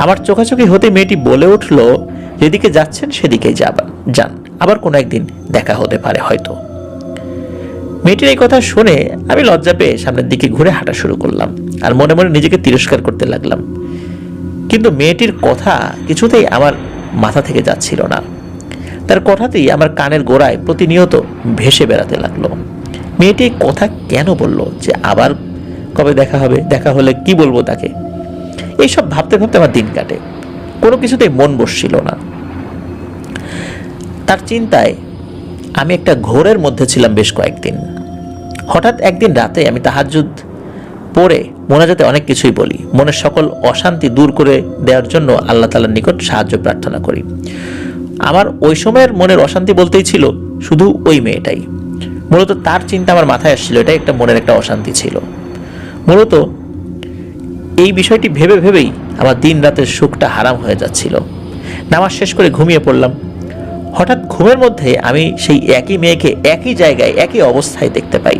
আমার চোখাচোখি হতে মেয়েটি বলে উঠল, যেদিকে যাচ্ছেন সেদিকেই যান, আবার কোনো একদিন দেখা হতে পারে হয়তো। মেয়েটির এই কথা শুনে আমি লজ্জা পেয়ে সামনের দিকে ঘুরে হাঁটা শুরু করলাম, আর মনে মনে নিজেকে তিরস্কার করতে লাগলাম। কিন্তু মেয়েটির কথা কিছুতেই আমার মাথা থেকে যাচ্ছিল না। তার কথাতেই আমার কানের গোড়ায় প্রতিনিয়ত ভেসে বেড়াতে লাগলো। মেয়েটি কথা কেন বলল যে আবার কবে দেখা হবে, দেখা হলে কি বলবো তাকে, এইসব ভাবতে ভাবতে আমার দিন কাটে। কোনো কিছুতেই মন বসছিল না। তার চিন্তায় আমি একটা ঘোরের মধ্যে ছিলাম বেশ কয়েকদিন। হঠাৎ একদিন রাতে আমি তাহাজ্জুদ পড়ে মোনাজাতে অনেক কিছুই বলি। মনের সকল অশান্তি দূর করে দেওয়ার জন্য আল্লাহ তাআলার নিকট সাহায্য প্রার্থনা করি। আমার ওই সময়ের মনের অশান্তি বলতেই ছিল শুধু ওই মেয়েটাই। মূলত তার চিন্তা আমার মাথায় আসছিল, এটাই একটা মনের একটা অশান্তি ছিল। মূলত এই বিষয়টি ভেবে ভেবেই আমার দিন রাতের সুখটা হারাম হয়ে যাচ্ছিল। নামাজ শেষ করে ঘুমিয়ে পড়লাম। হঠাৎ ঘুমের মধ্যে আমি সেই একই মেয়েকে একই জায়গায় একই অবস্থায় দেখতে পাই,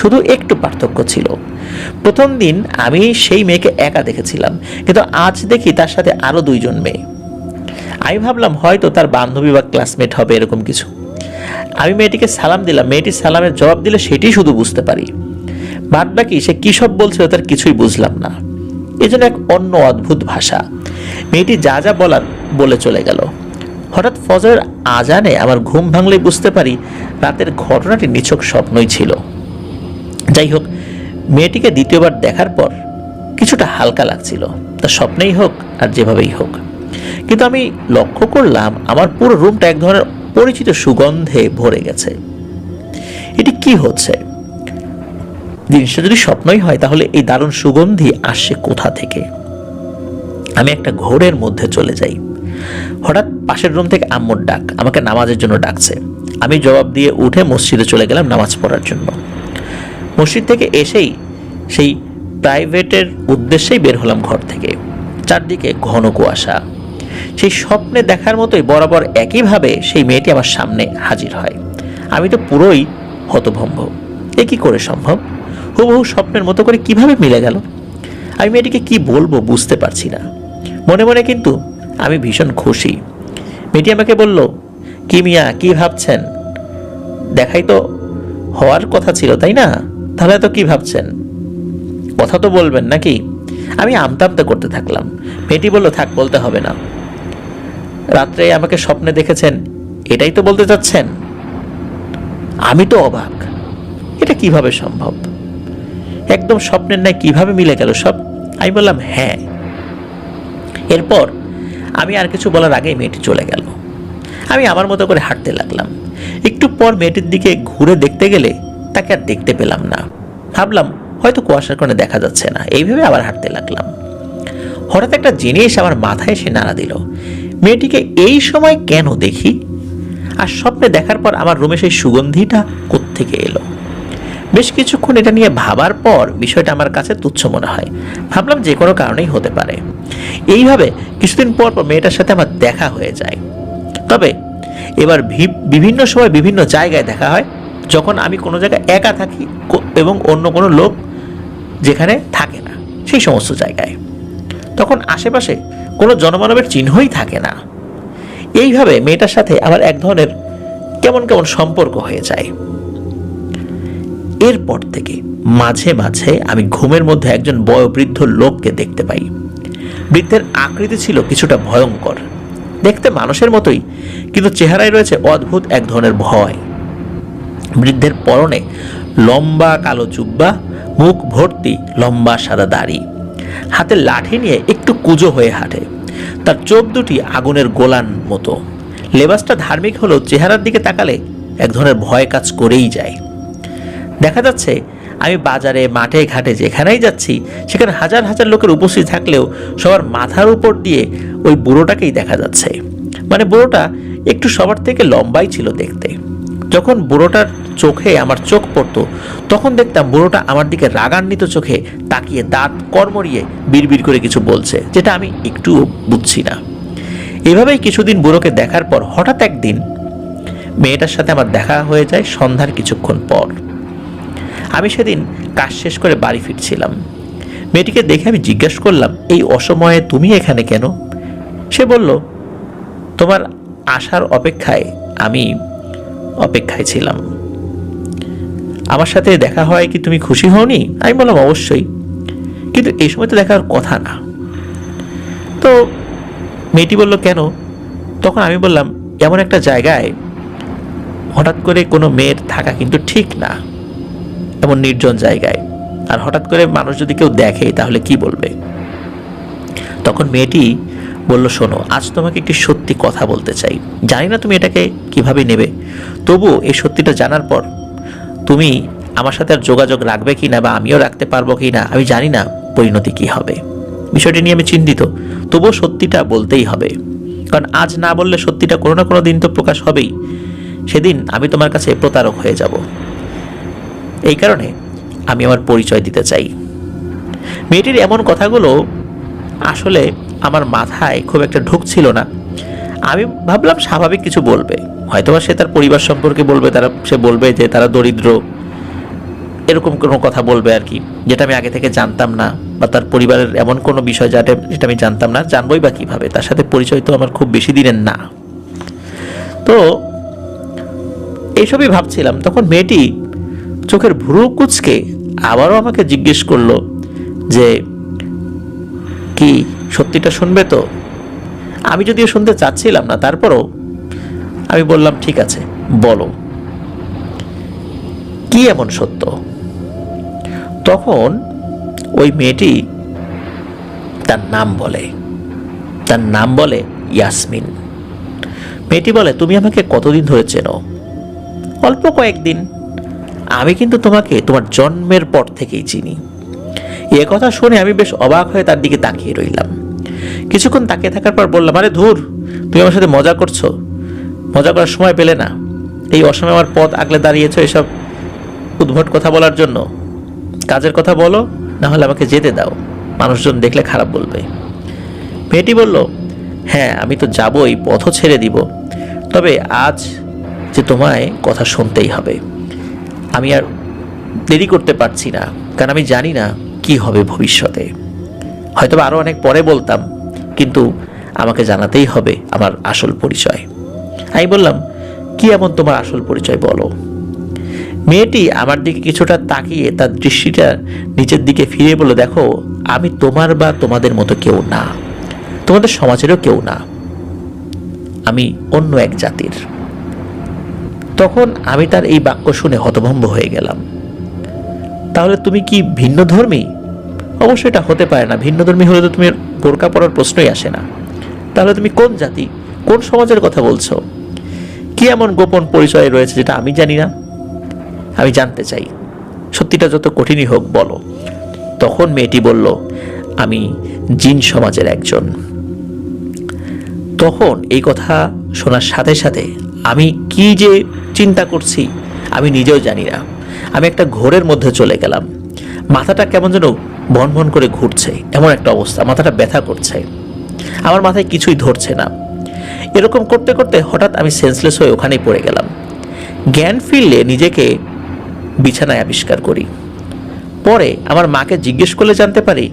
শুধু একটু পার্থক্য ছিল। প্রথম দিন আমি সেই মেয়েকে একা দেখেছিলাম, কিন্তু আজ দেখি তার সাথে আরো 2 জন মেয়ে। আমি ভাবলাম হয়তো তার বান্ধবী বা ক্লাসমেট হবে, এরকম কিছু। আমি মেয়েটিকে সালাম দিলাম। মেয়েটি সালামের জবাব দিলে সেটি শুধু বুঝতে পারি, বাদ বাকি সে কি সব বলছিল তার কিছুই বুঝলাম না। এজন্য এক অন্য অদ্ভুত ভাষা। মেয়েটি যা যা বলার বলে চলে গেল। হঠাৎ ফজরের আজানে আমার ঘুম ভাঙলেই বুঝতে পারি রাতের ঘটনাটি নিছক স্বপ্নই ছিল। যাই হোক, মেয়েটিকে দ্বিতীয়বার দেখার পর কিছুটা হালকা লাগছিল, তা স্বপ্নেই হোক আর যেভাবেই হোক। কিন্তু আমি লক্ষ্য করলাম আমার পুরো রুমটা এক ধরনের পরিচিত সুগন্ধে ভরে গেছে। এটি কি হচ্ছে? জিনিসটা যদি স্বপ্নই হয় তাহলে এই দারুণ সুগন্ধি আসছে কোথা থেকে? আমি একটা ঘোরের মধ্যে চলে যাই। হঠাৎ পাশের রুম থেকে আম্মুর ডাক, আমাকে নামাজের জন্য ডাকছে। আমি জবাব দিয়ে উঠে মসজিদে চলে গেলাম নামাজ পড়ার জন্য। মসজিদ থেকে এসেই সেই প্রাইভেটের উদ্দেশ্যেই বের হলাম ঘর থেকে। চারদিকে ঘন কুয়াশা। সেই স্বপ্নে দেখার মতোই বরাবর একইভাবে সেই মেয়েটি আমার সামনে হাজির হয়। আমি তো পুরোই হতভম্ব। এ কি করে সম্ভব? হুবহু স্বপ্নের মতো করে কিভাবে মিলে গেল? আমি মেয়েটিকে কি বলবো বুঝতে পারছি না। মনে মনে কিন্তু আমি ভীষণ খুশি। মেয়েটি আমাকে বলল, কি মিয়া, কি ভাবছেন? দেখাই তো হওয়ার কথা ছিল, তাই না? তাহলে তো কি ভাবছেন? কথা তো বলবেন নাকি? আমি আমতা আমতা করতে থাকলাম। মেয়েটি বলল, থাক, বলতে হবে না। রাত্রে আমাকে স্বপ্নে দেখেছেন, এটাই তো বলতে চাচ্ছেন? আমি তো অবাক, এটা কিভাবে সম্ভব? একদম স্বপ্নের ন্যায় কিভাবে মিলে গেল সব? আমি বললাম, হ্যাঁ। এরপর আমি আর কিছু বলার আগেই মেয়েটি চলে গেল। আমি আমার মতো করে হাঁটতে লাগলাম। একটু পর মেয়েটির দিকে ঘুরে দেখতে গেলে তাকে আর দেখতে পেলাম না। ভাবলাম হয়তো কুয়াশার কারণে দেখা যাচ্ছে না, এইভাবে আবার হাঁটতে লাগলাম। হঠাৎ একটা জিনিস আমার মাথায় এসে নাড়া দিল। মেয়েটিকে এই সময় কেন দেখি? আর স্বপ্নে দেখার পর আমার রুমে সেই সুগন্ধিটা কোত্থেকে এলো? বেশ কিছুক্ষণ এটা নিয়ে ভাবার পর বিষয়টা আমার কাছে তুচ্ছ মনে হয়। ভাবলাম যে কোনো কারণেই হতে পারে। এইভাবে কিছুদিন পর পর মেয়েটার সাথে আমার দেখা হয়ে যায়। তবে এবার বিভিন্ন সময় বিভিন্ন জায়গায় দেখা হয়, যখন আমি কোনো জায়গায় একা থাকি এবং অন্য কোনো লোক যেখানে থাকে না সেই সমস্ত জায়গায়। তখন আশেপাশে কোনো জনমানবের চিহ্নই থাকে না। এইভাবে মেয়েটার সাথে আমার এক ধরনের কেমন কেমন সম্পর্ক হয়ে যায়। এরপর থেকে মাঝে মাঝে আমি ঘুমের মধ্যে একজন বয়োবৃদ্ধ লোককে দেখতে পাই। বৃদ্ধের আকৃতি ছিল কিছুটা ভয়ঙ্কর, দেখতে মানুষের মতোই, কিন্তু চেহারায় রয়েছে অদ্ভুত এক ধরনের ভয়। বৃদ্ধের পরনে লম্বা কালো জুব্বা, মুখ ভর্তি লম্বা সাদা দাড়ি, হাতে লাঠি নিয়ে একটু কুঁজো হয়ে হাঁটে। তার চোখ দুটি আগুনের গোলার মতো। লেবাসটা ধার্মিক হলেও চেহারার দিকে তাকালে এক ধরনের ভয় কাজ করেই যায়। দেখা যাচ্ছে আমি বাজারে, মাঠে ঘাটে যেখানেই যাচ্ছি সেখানে হাজার হাজার লোকের উপস্থিত থাকলেও সবার মাথার উপর দিয়ে ওই বুড়োটাকেই দেখা যাচ্ছে। মানে বুড়োটা একটু সবার থেকে লম্বাই ছিল দেখতে। যখন বুড়োটার চোখে আমার চোখ পড়তো তখন দেখতাম বুড়োটা আমার দিকে রাগান্বিত চোখে তাকিয়ে দাঁত কড়মড়িয়ে বিড়বিড় করে কিছু বলছে, যেটা আমি একটুও বুঝছি না। এভাবেই কিছুদিন বুড়োকে দেখার পর হঠাৎ একদিন মেয়েটার সাথে আমার দেখা হয়ে যায় সন্ধ্যার কিছুক্ষণ পর। আমি সেদিন কাজ শেষ করে বাড়ি ফিরছিলাম। মেয়েটিকে দেখে আমি জিজ্ঞেস করলাম, এই অসময়ে তুমি এখানে কেন? সে বলল, তোমার আসার অপেক্ষায় আমি অপেক্ষায় ছিলাম। আমার সাথে দেখা হয় কি তুমি খুশি হওনি? আমি বললাম, অবশ্যই, কিন্তু এই সময় তো দেখার কথা না। তো মেয়েটি বলল, কেন? তখন আমি বললাম, এমন একটা জায়গায় হঠাৎ করে কোনো মেয়ের থাকা কিন্তু ঠিক না, এমন নির্জন জায়গায়। আর হঠাৎ করে মানুষ যদি কেউ দেখে তাহলে কি বলবে? তখন মেয়েটি বলল, শোনো, আজ তোমাকে একটি সত্যি কথা বলতে চাই। জানি না তুমি এটাকে কিভাবে নেবে, তবুও এই সত্যিটা জানার পর তুমি আমার সাথে আর যোগাযোগ রাখবে কি না, বা আমিও রাখতে পারবো কি না আমি জানি না, পরিণতি কি হবে বিষয়টি নিয়ে আমি চিন্তিত। তবুও সত্যিটা বলতেই হবে, কারণ আজ না বললে সত্যিটা কোনো না কোনো দিন তো প্রকাশ হবেই। সেদিন আমি তোমার কাছে প্রতারক হয়ে যাব। এই কারণে আমি আমার পরিচয় দিতে চাই। মেয়েটির এমন কথাগুলো আসলে আমার মাথায় খুব একটা ঢুকছিল না। আমি ভাবলাম স্বাভাবিক কিছু বলবে, হয়তোবা সে তার পরিবার সম্পর্কে বলবে, সে বলবে যে তারা দরিদ্র, এরকম কোনো কথা বলবে আর কি, যেটা আমি আগে থেকে জানতাম না, বা তার পরিবারের এমন কোনো বিষয় যেটা আমি জানতাম না। জানবই বা কিভাবে? তার সাথে পরিচয় তো আমার খুব বেশি দিনের না। তো এইসবই ভাবছিলাম, তখন মেয়েটি চোখের ভ্রু কুঁচকে আবারও আমাকে জিজ্ঞেস করলো যে, কি সত্যিটা শুনবে তো? আমি যদিও শুনতে চাচ্ছিলাম না, তারপরও আমি বললাম, ঠিক আছে, বলো কি এমন সত্য? তখন ওই মেয়েটি তার নাম বলে ইয়াসমিন। মেয়েটি বলে, তুমি আমাকে কতদিন ধরে চেনো? অল্প কয়েকদিন। আমি কিন্তু তোমাকে তোমার জন্মের পর থেকেই চিনি। এ কথা শুনে আমি বেশ অবাক হয়ে তার দিকে তাকিয়ে রইলাম। কিছুক্ষণ তাকিয়ে থাকার পর বললাম, আরে ধুর, তুমি আমার সাথে মজা করছো? মজা করার সময় পেলে না? এই অসময়ে আমার পথ আগলে দাঁড়িয়েছো এসব উদ্ভট কথা বলার জন্য? কাজের কথা বলো, না হলে আমাকে যেতে দাও, মানুষজন দেখলে খারাপ বলবে। মেয়েটি বলল, হ্যাঁ আমি তো যাবই, পথও ছেড়ে দিব, তবে আজ যে তোমায় কথা শুনতেই হবে। আমি আর দেরি করতে পারছি না, কারণ আমি জানি না কি হবে ভবিষ্যতে। হয়তো আরও অনেক পরে বলতাম, কিন্তু আমাকে জানাতেই হবে আমার আসল পরিচয়। আমি বললাম, কি এমন তোমার আসল পরিচয় বলো। মেয়েটি আমার দিকে কিছুটা তাকিয়ে তার দৃষ্টিটা নিচের দিকে ফিরে বলে, দেখো আমি তোমার বা তোমাদের মতো কেউ না, তোমাদের সমাজেরও কেউ না, আমি অন্য এক জাতির। তখন আমি তার এই বাক্য শুনে হতভম্ব হয়ে গেলাম। তাহলে তুমি কি ভিন্ন ধর্মী? অবশ্যই এটা হতে পারে না, ভিন্ন ধর্মী হলে তো তুমি বোরকা পরার প্রশ্নই আসে না। তাহলে তুমি কোন জাতি, কোন সমাজের কথা বলছো? কি এমন গোপন পরিচয় রয়েছে যেটা আমি জানি না? আমি জানতে চাই, সত্যিটা যত কঠিনই হোক বলো। তখন মেয়েটি বলল, আমি জিন সমাজের একজন। তখন এই কথা শোনার সাথে সাথে আমি কি যে চিন্তা করছি আমি নিজেও জানি না। আমি একটা ঘোরের মধ্যে চলে গেলাম। মাথাটা কেমন যেন ভন ভন করে ঘুরছে, এমন একটা অবস্থা, মাথাটা ব্যথা করছে, আমার মাথায় কিছুই ধরছে না। এরকম করতে করতে হঠাৎ আমি সেন্সলেস হয়ে ওখানেই পড়ে গেলাম। জ্ঞান ফিরলে নিজেকে বিছানায় আবিষ্কার করি। পরে আমার মাকে জিজ্ঞেস করলে জানতে পারি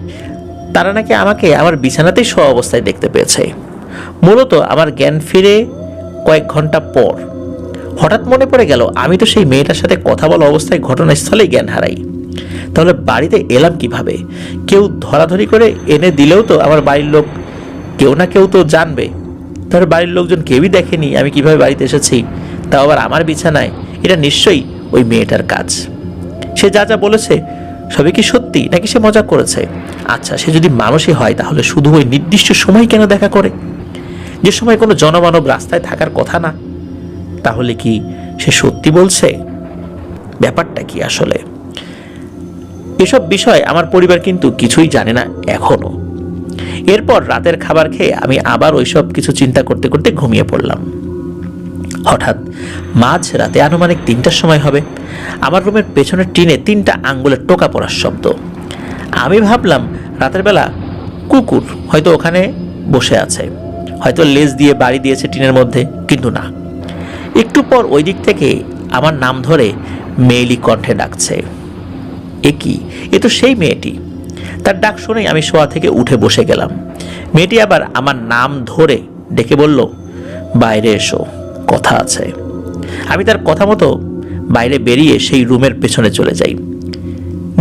তারা নাকি আমাকে আমার বিছানাতেই শোয়া অবস্থায় দেখতে পেয়েছে। মূলত আমার জ্ঞান ফিরে কয়েক ঘন্টা পর হঠাৎ মনে পড়ে গেল আমি তো সেই মেয়েটার সাথে কথা বলা অবস্থায় ঘটনাস্থলেই জ্ঞান হারাই। তাহলে বাড়িতে এলাম কিভাবে? কেউ ধরাধরি করে এনে দিলেও তো আমার বাড়ির লোক কেউ না কেউ তো জানবে। তাহলে বাড়ির লোকজন কেউই দেখেনি আমি কিভাবে বাড়িতে এসেছি, তাও আবার আমার বিছানায়। এটা নিশ্চয়ই ওই মেয়েটার কাজ। সে যা যা বলেছে সবই কি সত্যি, নাকি সে মজা করেছে? আচ্ছা, সে যদি মানুষই হয় তাহলে শুধু ওই নির্দিষ্ট সময় কেন দেখা করে, যে সময় কোনো জনমানব রাস্তায় থাকার কথা না? তাহলে কি সে সত্যি বলছে? ব্যাপারটা কি আসলে? এসব বিষয় আমার পরিবার কিন্তু কিছুই জানে না এখনো। এরপর রাতের খাবার খেয়ে আমি আবার ওইসব কিছু চিন্তা করতে করতে ঘুমিয়ে পড়লাম। হঠাৎ মাঝ রাতে আনুমানিক 3টার সময় হবে, আমার রুমের পেছনের টিনে 3টা আঙ্গুলের টোকা পড়ার শব্দ। আমি ভাবলাম রাতের বেলা কুকুর হয়তো ওখানে বসে আছে, হয়তো লেজ দিয়ে বাড়ি দিয়েছে টিনের মধ্যে, কিন্তু না। একটু পর ওই দিক থেকে আমার নাম ধরে মেয়েলি কণ্ঠে ডাকছে। এ কি, এ তো সেই মেয়েটি। তার ডাক শুনেই আমি শোয়া থেকে উঠে বসে গেলাম। মেয়েটি আবার আমার নাম ধরে ডেকে বলল, বাইরে এসো, কথা আছে। আমি তার কথা মতো বাইরে বেরিয়ে সেই রুমের পেছনে চলে যাই।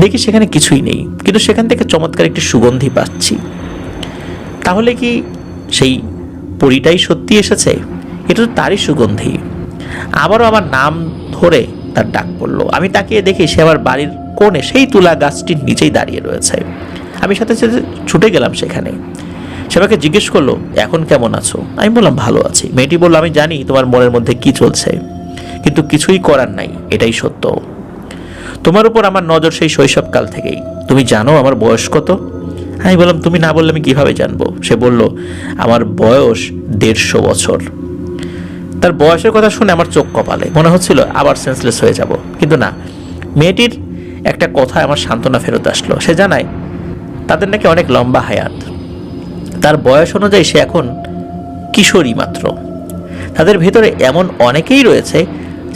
দেখি সেখানে কিছুই নেই, কিন্তু সেখান থেকে চমৎকার একটি সুগন্ধি পাচ্ছি। তাহলে কি সেই পরীটাই সত্যি এসেছে? এটা তো তারই সুগন্ধি। আবারও আমার নাম ধরে তার ডাক পড়লো। আমি তাকিয়ে দেখি সে আমার বাড়ির কোণে সেই তুলা গাছটির নিচেই দাঁড়িয়ে রয়েছে। আমি সাথে সাথে ছুটে গেলাম সেখানে। সে আমাকে জিজ্ঞেস করলো, এখন কেমন আছো? আমি বললাম, ভালো আছি। মেয়েটি বলল, আমি জানি তোমার মনের মধ্যে কি চলছে, কিন্তু কিছুই করার নাই, এটাই সত্য। তোমার উপর আমার নজর সেই শৈশবকাল থেকেই। তুমি জানো আমার বয়স কত? আমি বললাম, তুমি না বললে আমি কিভাবে জানবো? সে বলল, আমার বয়স 150 বছর। তার বয়সের কথা শুনে আমার চোখ কপালে, মনে হচ্ছিল আবার সেন্সলেস হয়ে যাব, কিন্তু না। মেয়েটির একটা কথা আমার সান্ত্বনা ফেরত আসলো। সে জানায় তাদের নাকি অনেক লম্বা হায়াত। তার বয়স অনুযায়ী সে এখন কিশোরী মাত্র। তাদের ভেতরে এমন অনেকেই রয়েছে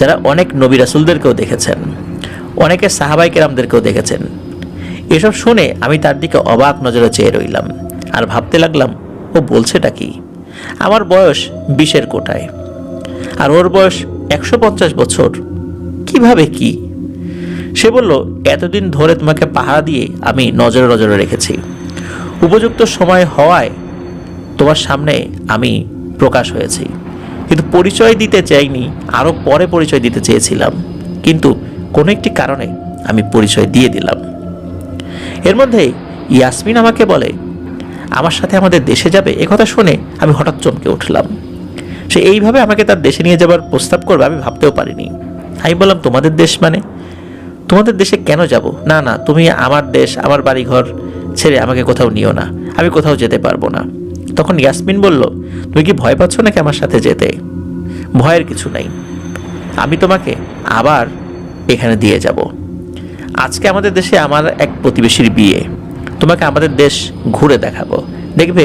যারা অনেক নবী রাসূলদেরকেও দেখেছেন, অনেকে সাহাবায়ে কেরামদেরকেও দেখেছেন। এসব শুনে আমি তার দিকে অবাক নজরে চেয়ে রইলাম আর ভাবতে লাগলাম, ও বলছেটা কি? আমার বয়স 20-এর কোটায়, আর ওর বয়স 150 বছর। কিভাবে কি? সে বলল, এতদিন ধরে তোমাকে পাহারা দিয়ে আমি নজরে নজরে রেখেছি। উপযুক্ত সময় হওয়ায় তোমার সামনে আমি প্রকাশ হয়েছি, কিন্তু পরিচয় দিতে চাইনি, আরও পরে পরিচয় দিতে চেয়েছিলাম, কিন্তু কোনো একটি কারণে আমি পরিচয় দিয়ে দিলাম। এর মধ্যেই ইয়াসমিন আমাকে বলে আমার সাথে আমাদের দেশে যাবে। একথা শুনে আমি হঠাৎ চমকে উঠলাম। সে এইভাবে আমাকে তার দেশে নিয়ে যাবার প্রস্তাব করবে আমি ভাবতেও পারিনি। আমি বললাম, তোমাদের দেশ মানে? তোমাদের দেশে কেন যাব? না না, তুমি আমার দেশ, আমার বাড়িঘর ছেড়ে আমাকে কোথাও নিও না, আমি কোথাও যেতে পারবো না। তখন ইয়াসমিন বলল, তুমি কি ভয় পাচ্ছ নাকি আমার সাথে যেতে? ভয়ের কিছু নাই, আমি তোমাকে আবার এখানে দিয়ে যাব। আজকে আমাদের দেশে আমার এক প্রতিবেশীর বিয়ে, তোমাকে আমাদের দেশ ঘুরে দেখাবো, দেখবে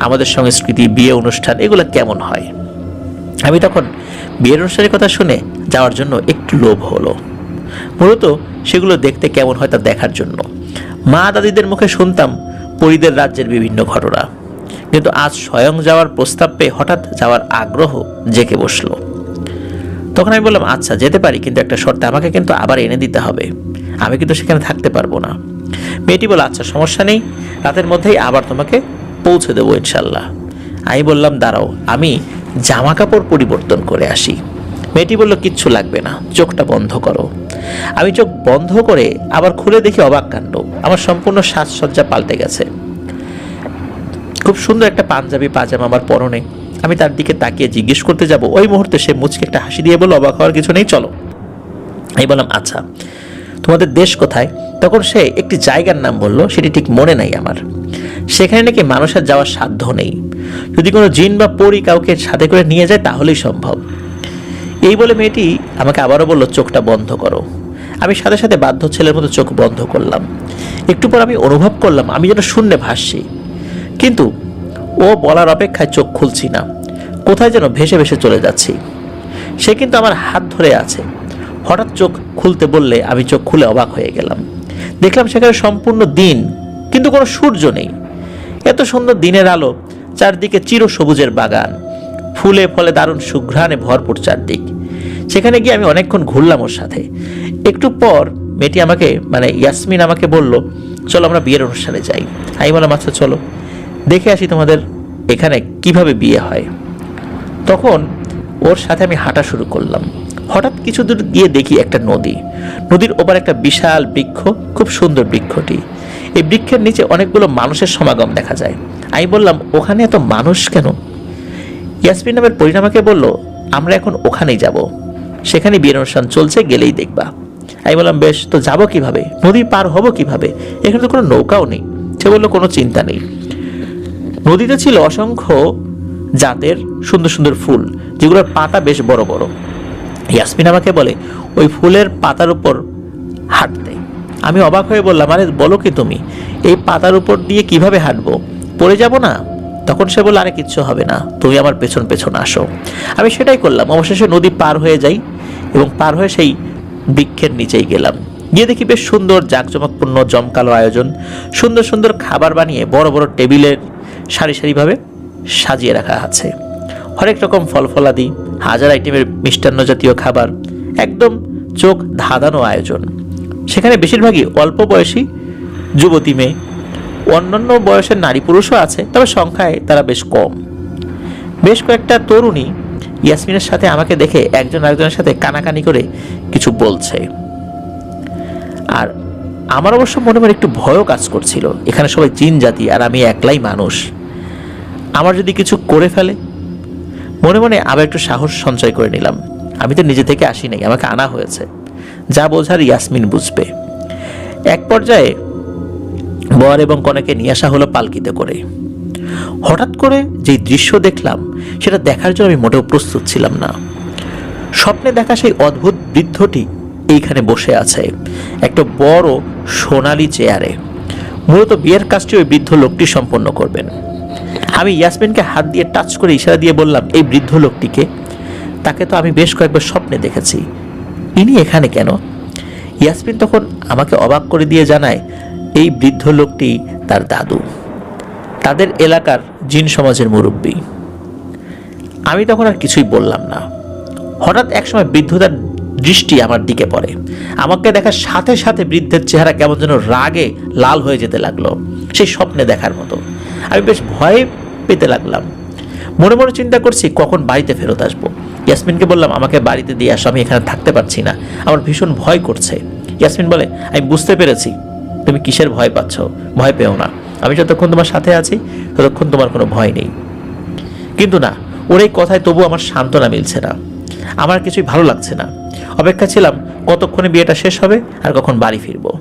আমাদের সংস্কৃতি, বিয়ে অনুষ্ঠান এগুলো কেমন হয়। আমি তখন বিয়ের অনুষ্ঠানের কথা শুনে যাওয়ার জন্য একটু লোভ হলো, মূলত সেগুলো দেখতে কেমন হয় তা দেখার জন্য। মা দাদিদের মুখে শুনতাম পরীদের রাজ্যের বিভিন্ন ঘটনা, কিন্তু আজ স্বয়ং যাওয়ার প্রস্তাব পেয়ে হঠাৎ যাওয়ার আগ্রহ জেগে বসলো। তখন আমি বললাম, আচ্ছা যেতে পারি, কিন্তু একটা শর্তে, আমাকে কিন্তু আবার এনে দিতে হবে, আমি কিন্তু সেখানে থাকতে পারবো না। মেয়েটি বলল, আচ্ছা সমস্যা নেই, রাতের মধ্যেই আবার তোমাকে পৌঁছে দেবো ইনশাল্লাহ। আমি বললাম, দাঁড়াও, আমি জামা কাপড় পরিবর্তন করে আসি। মেয়েটি বলল, কিচ্ছু লাগবে না, চোখটা বন্ধ করো। আমি চোখ বন্ধ করে আবার খুলে দেখি অবাক কাণ্ড, আমার সম্পূর্ণ সাজসজ্জা পাল্টে গেছে। খুব সুন্দর একটা পাঞ্জাবি পাজামা আমার পরনে। আমি তার দিকে তাকিয়ে জিজ্ঞেস করতে যাব, ওই মুহূর্তে সে মুচকে একটা হাসি দিয়ে বলল, অবাক হওয়ার কিছু নেই, চলো। আমি বললাম, আচ্ছা তোমাদের দেশ কোথায়? তখন সে একটি জায়গার নাম বলল, সেটি ঠিক মনে নাই আমার। সেখানে নাকি মানুষের যাওয়ার সাধ্য নেই, যদি কোনো জিন বা পরী কাউকে সাথে করে নিয়ে যায় তাহলেই সম্ভব। এই বলে মেয়েটি আমাকে আবারও বলল, চোখটা বন্ধ করো। আমি সাথে সাথে বাধ্য ছেলের মতো চোখ বন্ধ করলাম। একটু পর আমি অনুভব করলাম আমি যেন শূন্যে ভাসছি, কিন্তু ও বলার অপেক্ষায় চোখ খুলছি না, কোথায় যেন ভেসে ভেসে চলে যাচ্ছি। সে কিন্তু আমার হাত ধরে আছে। হঠাৎ চোখ খুলতে বললে আমি চোখ খুলে অবাক হয়ে গেলাম। দেখলাম সেখানে সম্পূর্ণ দিন, কিন্তু কোনো সূর্য নেই। এত সুন্দর দিনের আলো, চারদিকে চিরসবুজের বাগান, ফুলে ফলে দারুণ সুঘ্রাণে ভরপুর চারদিক। সেখানে গিয়ে আমি অনেকক্ষণ ঘুরলাম ওর সাথে। একটু পর মেয়েটি আমাকে, ইয়াসমিন আমাকে বলল, চলো আমরা বিয়ের অনুষ্ঠানে যাই। আমি বললাম, আচ্ছা চলো, দেখে আসি তোমাদের এখানে কিভাবে বিয়ে হয়। তখন ওর সাথে আমি হাঁটা শুরু করলাম। হঠাৎ কিছু দূর গিয়ে দেখি একটা নদী, নদীর ওপার একটা বিশাল বৃক্ষ, খুব সুন্দর বৃক্ষটি। এই বৃক্ষের নিচে অনেকগুলো মানুষের সমাগম দেখা যায়। আমি বললাম, ওখানে এত মানুষ কেন? ইয়াসমিন নামের পরী আমাকে বলল, আমরা এখন ওখানেই যাব, সেখানে বিয়ের অনুষ্ঠান চলছে, গেলেই দেখবা। আমি বললাম, বেশ, তো যাবো কিভাবে? নদী পার হবো কিভাবে? এখানে তো কোনো নৌকাও নেই। সে বললো, কোনো চিন্তা নেই। নদীতে ছিল অসংখ্য জাতের সুন্দর সুন্দর ফুল, যেগুলোর পাতা বেশ বড় বড়। ইয়াসমিন আমাকে বলে, ওই ফুলের পাতার উপর হাঁটতে। আমি অবাক হয়ে বললাম, আরে বলো কি তুমি, এই পাতার উপর দিয়ে কিভাবে হাঁটবো? পড়ে যাব না? তখন সে বলল, আরে কিচ্ছু হবে না, তুমি আমার পেছন পেছন আসো। আমি সেটাই করলাম। অবশেষে নদী পার হয়ে যাই এবং পার হয়ে সেই বৃক্ষের নিচেই গেলাম। গিয়ে দেখি বেশ সুন্দর জাঁকজমকপূর্ণ জমকালো আয়োজন, সুন্দর সুন্দর খাবার বানিয়ে বড় বড় টেবিলের সারি সারিভাবে সাজিয়ে রাখা আছে। হরেক রকম ফল ফলাদি, হাজার আইটেমের মিষ্টান্ন জাতীয় খাবার, একদম চোখ ধাঁধানো আয়োজন। সেখানে বেশিরভাগই অল্প বয়সী যুবতী মেয়ে, অন্যান্য বয়সের নারী পুরুষও আছে, তবে সংখ্যায় তারা বেশ কম। বেশ কয়েকটা তরুণী ইয়াসমিনের সাথে আমাকে দেখে একজন আরেকজনের সাথে কানাকানি করে কিছু বলছে। আর আমার অবশ্য মনে মনে একটু ভয়ও কাজ করছিল, এখানে সবাই জিন জাতি আর আমি একলাই মানুষ, আমার যদি কিছু করে ফেলে। মনে মনে আবার একটু সাহস সঞ্চয় করে নিলাম। আমি তো নিজে থেকে আসি নাই, আমাকে আনা হয়েছে, যা বোঝার ইয়াসমিন বুঝবে। এক পর্যায়ে বর এবং কনেকে নিয়ে আসা হলো পালকিতে করে। হঠাৎ করে যেই দৃশ্য দেখলাম সেটা দেখার জন্য আমি মোটেও প্রস্তুত ছিলাম না। স্বপ্নে দেখা সেই অদ্ভুত বৃদ্ধটি এইখানে বসে আছে একটা বড় সোনালী চেয়ারে। মূলত বিয়ের কাজটি ওই বৃদ্ধ লোকটি সম্পন্ন করবেন। আমি ইয়াসমিনকে হাত দিয়ে টাচ করে ইশারা দিয়ে বললাম, এই বৃদ্ধ লোকটিকে? তাকে তো আমি বেশ কয়েকবার স্বপ্নে দেখেছি, ইনি এখানে কেন? ইয়াসমিন তখন আমাকে অবাক করে দিয়ে জানায়, এই বৃদ্ধ লোকটি তার দাদু, তাদের এলাকার জিন সমাজের মুরব্বী। আমি তখন আর কিছুই বললাম না। হঠাৎ একসময় বৃদ্ধতার দৃষ্টি আমার দিকে পড়ে। আমাকে দেখার সাথে সাথে বৃদ্ধের চেহারা কেমন যেন রাগে লাল হয়ে যেতে লাগলো, সেই স্বপ্নে দেখার মতো। আমি বেশ ভয় পেতে লাগলাম। মনে মনে চিন্তা করছি কখন বাড়িতে ফেরত আসবো। ইয়াসমিনকে বললাম, আমাকে বাড়িতে দিয়ে আসো, আমি এখানে থাকতে পারছি না, আমার ভীষণ ভয় করছে। ইয়াসমিন বলে, আমি বুঝতে পেরেছি, তুমি কিসের ভয় পাচ্ছ? ভয় পেও না, আমি যতক্ষণ তোমার সাথে আছি ততক্ষণ তোমার কোনো ভয় নেই। কিন্তু না, ওর এই কথায় তবু আমার সান্ত্বনা মিলছে না, আমার কিছুই ভালো লাগছে না। অপেক্ষা ছিলাম কতক্ষণে বিয়েটা শেষ হবে আর কখন বাড়ি ফিরবো।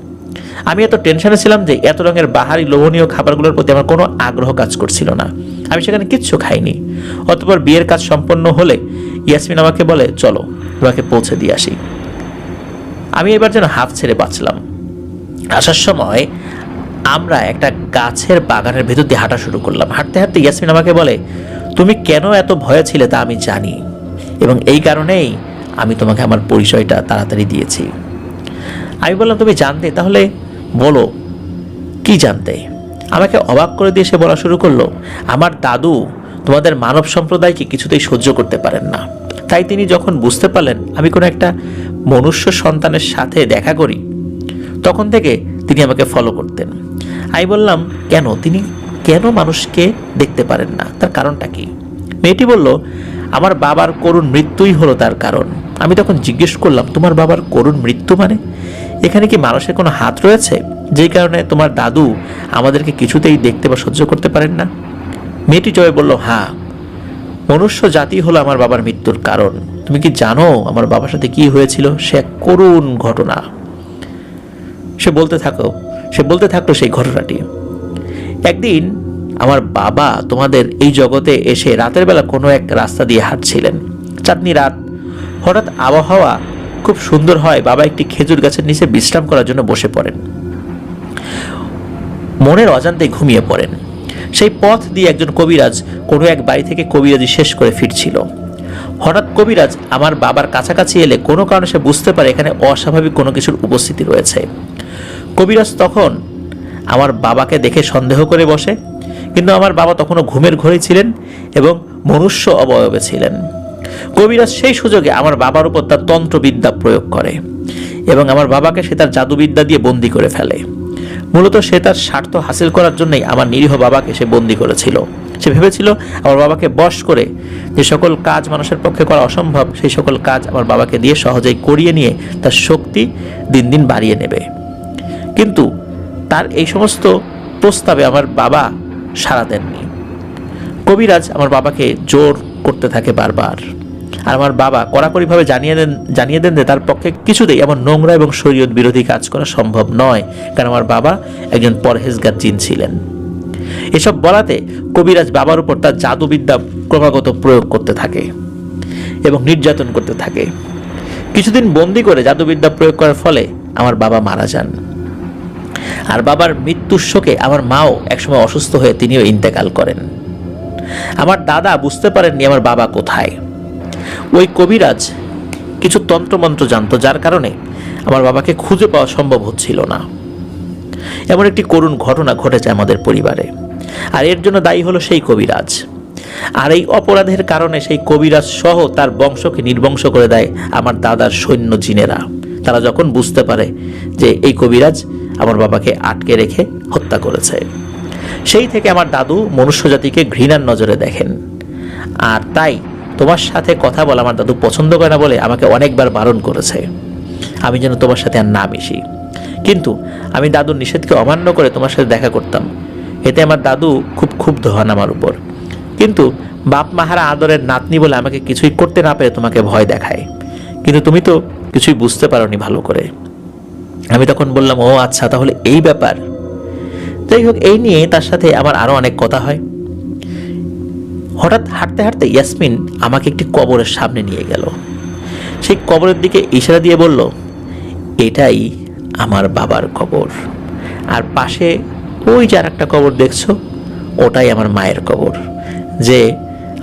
আমি এত টেনশনে ছিলাম যে এত রঙের বাহারি লোভনীয় খাবারগুলোর প্রতি আমার কোনো আগ্রহ কাজ করছিল না। আমি সেখানে কিচ্ছু খাইনি। অতঃপর বিয়ের কাজ সম্পন্ন হলে ইয়াসমিন আমাকে বলে, চলো তোমাকে পৌঁছে দিয়ে আসি। আমি এবার যেন হাফ ছেড়ে বাঁচলাম। আসার সময় আমরা একটা গাছের বাগানের ভেতর দিয়ে হাঁটা শুরু করলাম। হাঁটতে হাঁটতে ইয়াসমিন আমাকে বলে, তুমি কেন এত ভয়ে ছিলে তা আমি জানি, এবং এই কারণেই আমি তোমাকে আমার পরিচয়টা তাড়াতাড়ি দিয়েছি। আমি বললাম, তুমি জানতে? তাহলে বলো কি জানতে। আমাকে অবাক করে দিয়ে সে বলা শুরু করলো, আমার দাদু তোমাদের মানব সম্প্রদায়কে কিছুতেই সহ্য করতে পারেন না, তাই তিনি যখন বুঝতে পারলেন আমি কোনো একটা মনুষ্য সন্তানের সাথে দেখা করি, তখন থেকে তিনি আমাকে ফলো করতেন। আমি বললাম, কেন? তিনি কেন মানুষকে দেখতে পারেন না, তার কারণটা কি? মেয়েটি বলল, আমার বাবার করুণ মৃত্যুই হলো তার কারণ। আমি তখন জিজ্ঞেস করলাম, তোমার বাবার করুণ মৃত্যু মানে? এখানে কি মানুষের কোনো হাত রয়েছে যেই কারণে তোমার দাদু আমাদেরকে কিছুতেই দেখতে বা সহ্য করতে পারেন না? মেয়েটি জবাবে বলল, হ্যাঁ, মনুষ্য জাতি হলো আমার বাবার মৃত্যুর কারণ। তুমি কি জানো আমার বাবার সাথে কি হয়েছিল? সে এক করুণ ঘটনা। সে বলতে থাকলো সেই ঘটনাটি। একদিন আমার বাবা তোমাদের এই জগতে এসে রাতের বেলা কোনো এক রাস্তা দিয়ে হাঁটছিলেন। চাঁদনি রাত, হঠাৎ আবহাওয়া খুব সুন্দর হয়। বাবা একটি খেজুর গাছের নিচে বিশ্রাম করার জন্য বসে পড়েন। মনের অজান্তে ঘুমিয়ে পড়েন। সেই পথ দিয়ে একজন কবিরাজ কোনো এক বাড়ি থেকে কবিরাজি শেষ করে ফিরছিল। হঠাৎ কবিরাজ আমার বাবার কাছাকাছি এলে কোনো কারণে সে বুঝতে পারে এখানে অস্বাভাবিক কোনো কিছুর উপস্থিতি রয়েছে। কবিরাজ তখন আমার বাবাকে দেখে সন্দেহ করে বসে, কিন্তু আমার বাবা তখনও ঘুমের ঘোরে ছিলেন এবং মনুষ্য অবয়বে ছিলেন। কবিরাজ সেই সুযোগে আমার বাবার উপর তার তন্ত্রবিদ্যা প্রয়োগ করে এবং আমার বাবাকে সে তার জাদুবিদ্যা দিয়ে বন্দী করে ফেলে। মূলত সে তার স্বার্থ হাসিল করার জন্যই আমার নিরীহ বাবাকে সে বন্দী করেছিল। সে ভেবেছিল আমার বাবাকে বশ করে যে সকল কাজ মানুষের পক্ষে করা অসম্ভব, সেই সকল কাজ আমার বাবাকে দিয়ে সহজেই করিয়ে নিয়ে তার শক্তি দিন দিন বাড়িয়ে নেবে। কিন্তু তার এই সমস্ত প্রস্তাবে আমার বাবা সাড়া দেননি। কবিরাজ আমার বাবাকে জোর করতে থাকে বারবার, আর আমার বাবা কড়াকড়িভাবে জানিয়ে দেন যে তার পক্ষে কিছুতেই এমন নোংরা এবং শরীয়ত বিরোধী কাজ করা সম্ভব নয়, কারণ আমার বাবা একজন পরহেজগার জিন ছিলেন। এসব বলাতে কবিরাজ বাবার উপর তার জাদুবিদ্যা ক্রমাগত প্রয়োগ করতে থাকে এবং নির্যাতন করতে থাকে। কিছুদিন বন্দি করে জাদুবিদ্যা প্রয়োগ করার ফলে আমার বাবা মারা যান। আর বাবার মৃত্যুর শোকে আমার মাও একসময় অসুস্থ হয়ে তিনিও ইন্তেকাল করেন। আমার দাদা বুঝতে পারেননি আমার বাবা কোথায়। ওই কবিরাজ কিছু তন্ত্রমন্ত্র জানতো, যার কারণে আমার বাবাকে খুঁজে পাওয়া সম্ভব হচ্ছিল না। এমন একটি করুণ ঘটনা ঘটেছে আমাদের পরিবারে, আর এর জন্য দায়ী হলো সেই কবিরাজ। আর এই অপরাধের কারণে সেই কবিরাজ সহ তার বংশকে নির্বংশ করে দেয় আমার দাদার সৈন্য জিনেরা। তারা যখন বুঝতে পারে যে এই কবিরাজ আমার বাবাকে আটকে রেখে হত্যা করেছে, সেই থেকে আমার দাদু মনুষ্য জাতিকে ঘৃণার নজরে দেখেন। আর তাই তোমার সাথে কথা বলা আমার দাদু পছন্দ করে না বলে আমাকে অনেকবার বারণ করেছে আমি যেন তোমার সাথে আর না মিশি। কিন্তু আমি দাদুর নিষেধকে অমান্য করে তোমার সাথে দেখা করতাম। এতে আমার দাদু খুব ক্ষুব্ধ হন আমার উপর, কিন্তু বাপ মাহারা আদরের নাতনি বলে আমাকে কিছুই করতে না পেরে তোমাকে ভয় দেখায়। কিন্তু তুমি তো কিছুই বুঝতে পারোনি ভালো করে। আমি তখন বললাম, ও আচ্ছা, তাহলে এই ব্যাপার। যাই হোক, এই নিয়ে তার সাথে আমার আরো অনেক কথা হয়। হঠাৎ হাঁটতে হাঁটতে ইয়াসমিন আমাকে একটি কবরের সামনে নিয়ে গেল। সেই কবরের দিকে ইশারা দিয়ে বলল, এটাই আমার বাবার কবর, আর পাশে ওই যে আর একটা কবর দেখছো, ওটাই আমার মায়ের কবর, যে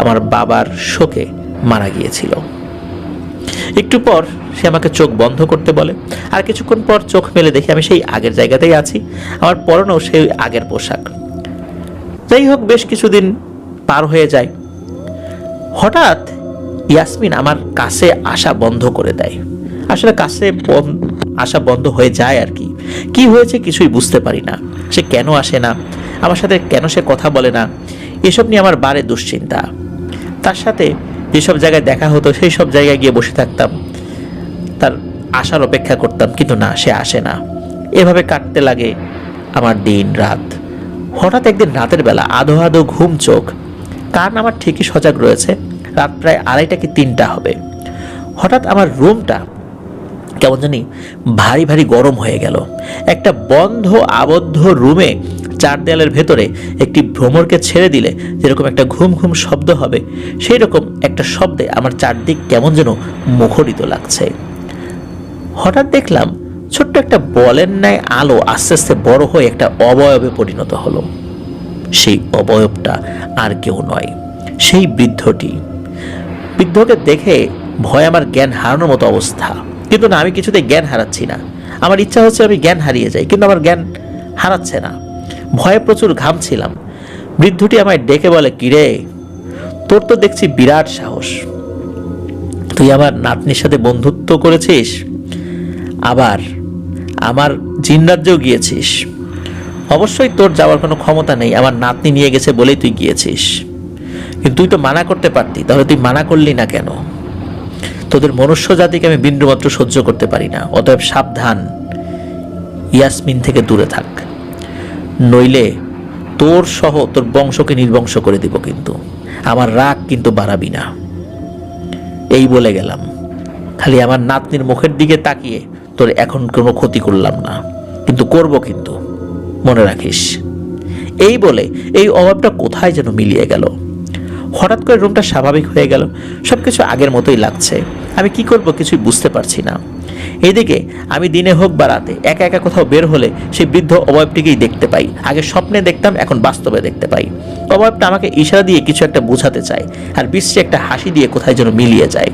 আমার বাবার শোকে মারা গিয়েছিল। একটু পর সে আমাকে চোখ বন্ধ করতে বলে, আর কিছুক্ষণ পর চোখ মেলে দেখি আমি সেই আগের জায়গাতেই আছি, আমার পরনেও সেই আগের পোশাক। যাই হোক, বেশ কিছুদিন পার হয়ে যায়। হঠাৎ ইয়াসমিন আমার কাছে আসা বন্ধ করে দেয়। আসলে কাছে আসা বন্ধ হয়ে যায় আর কি। কি হয়েছে কিছুই বুঝতে পারি না। সে কেন আসে না, আমার সাথে কেন সে কথা বলে না, এসব নিয়ে আমার বারে দুশ্চিন্তা। তার সাথে যেসব জায়গায় দেখা হতো সেই সব জায়গায় গিয়ে বসে থাকতাম, তার আসার অপেক্ষা করতাম, কিন্তু না, সে আসে না। এভাবে কাটতে লাগে আমার দিন রাত। হঠাৎ একদিন রাতের বেলা আধো আধো ঘুম চোখ, কান আমার ঠিকই সজাগ রয়েছে, রাত প্রায় 2:30 কি 3টা হবে। হঠাৎ আমার রুমটা কেমন জানি ভারী ভারী গরম হয়ে গেল। একটা বন্ধ আবদ্ধ রুমে 4 দেয়ালের ভেতরে একটি ভ্রমরকে ছেড়ে দিলে যেরকম একটা ঘুম ঘুম শব্দ হবে, সেই রকম একটা শব্দে আমার চারদিক কেমন যেন মুখরিত লাগছে। হঠাৎ দেখলাম ছোট্ট একটা বলের ন্যায় আলো আস্তে আস্তে বড় হয়ে একটা অবয়বে পরিণত হলো। সেই অবয়বটা আর কেউ নয়, সেই বৃদ্ধটি। বৃদ্ধকে দেখে ভয় আমার জ্ঞান হারানোর মতো অবস্থা, কিন্তু না, আমি কিছুতেই জ্ঞান হারাচ্ছি না। আমার ইচ্ছা হচ্ছে আমি জ্ঞান হারিয়ে যাই, কিন্তু আমার জ্ঞান হারাচ্ছে না। ভয়ে প্রচুর ঘামছিলাম। বৃদ্ধটি আমায় ডেকে বলে, কিরে, তোর তো দেখছি বিরাট সাহস, তুই আমার নাতনির সাথে বন্ধুত্ব করেছিস, আবার আমার জিন রাজ্যেও গিয়েছিস। অবশ্যই তোর যাওয়ার কোনো ক্ষমতা নেই, আমার নাতনি নিয়ে গেছে বলেই তুই গিয়েছিস, কিন্তু তুই তো মানা করতে পারতি, তাহলে তুই মানা করলি না কেন? তোদের মনুষ্য জাতিকে আমি বিন্দুমাত্র সহ্য করতে পারি না, অতএব সাবধান, ইয়াসমিন থেকে দূরে থাক, নইলে তোর সহ তোর বংশকে নির্বংশ করে দিব, কিন্তু আমার রাগ কিন্তু বাড়াবি না। এই বলে গেলাম। খালি আমার নাতনির মুখের দিকে তাকিয়ে তোর এখন কোনো ক্ষতি করলাম না, কিন্তু করব, কিন্তু মনে রাখিস। এই বলে এই অভাবটা কোথায় যেন মিলিয়ে গেল। হঠাৎ করে রুমটা স্বাভাবিক হয়ে গেল, সবকিছু আগের মতোই লাগছে। আমি কি করব কিছুই বুঝতে পারছি না। এইদিকে আমি দিনে হোক বা রাতে একা একা কোথাও বের হলে সেই বৃদ্ধ অবয়বটিকেই দেখতে পাই। আগে স্বপ্নে দেখতাম, এখন বাস্তবে দেখতে পাই। অবয়বটা আমাকে ইশারা দিয়ে কিছু একটা বোঝাতে চায়, আর বিশ্বে একটা হাসি দিয়ে কোথায় যেন মিলিয়ে যায়।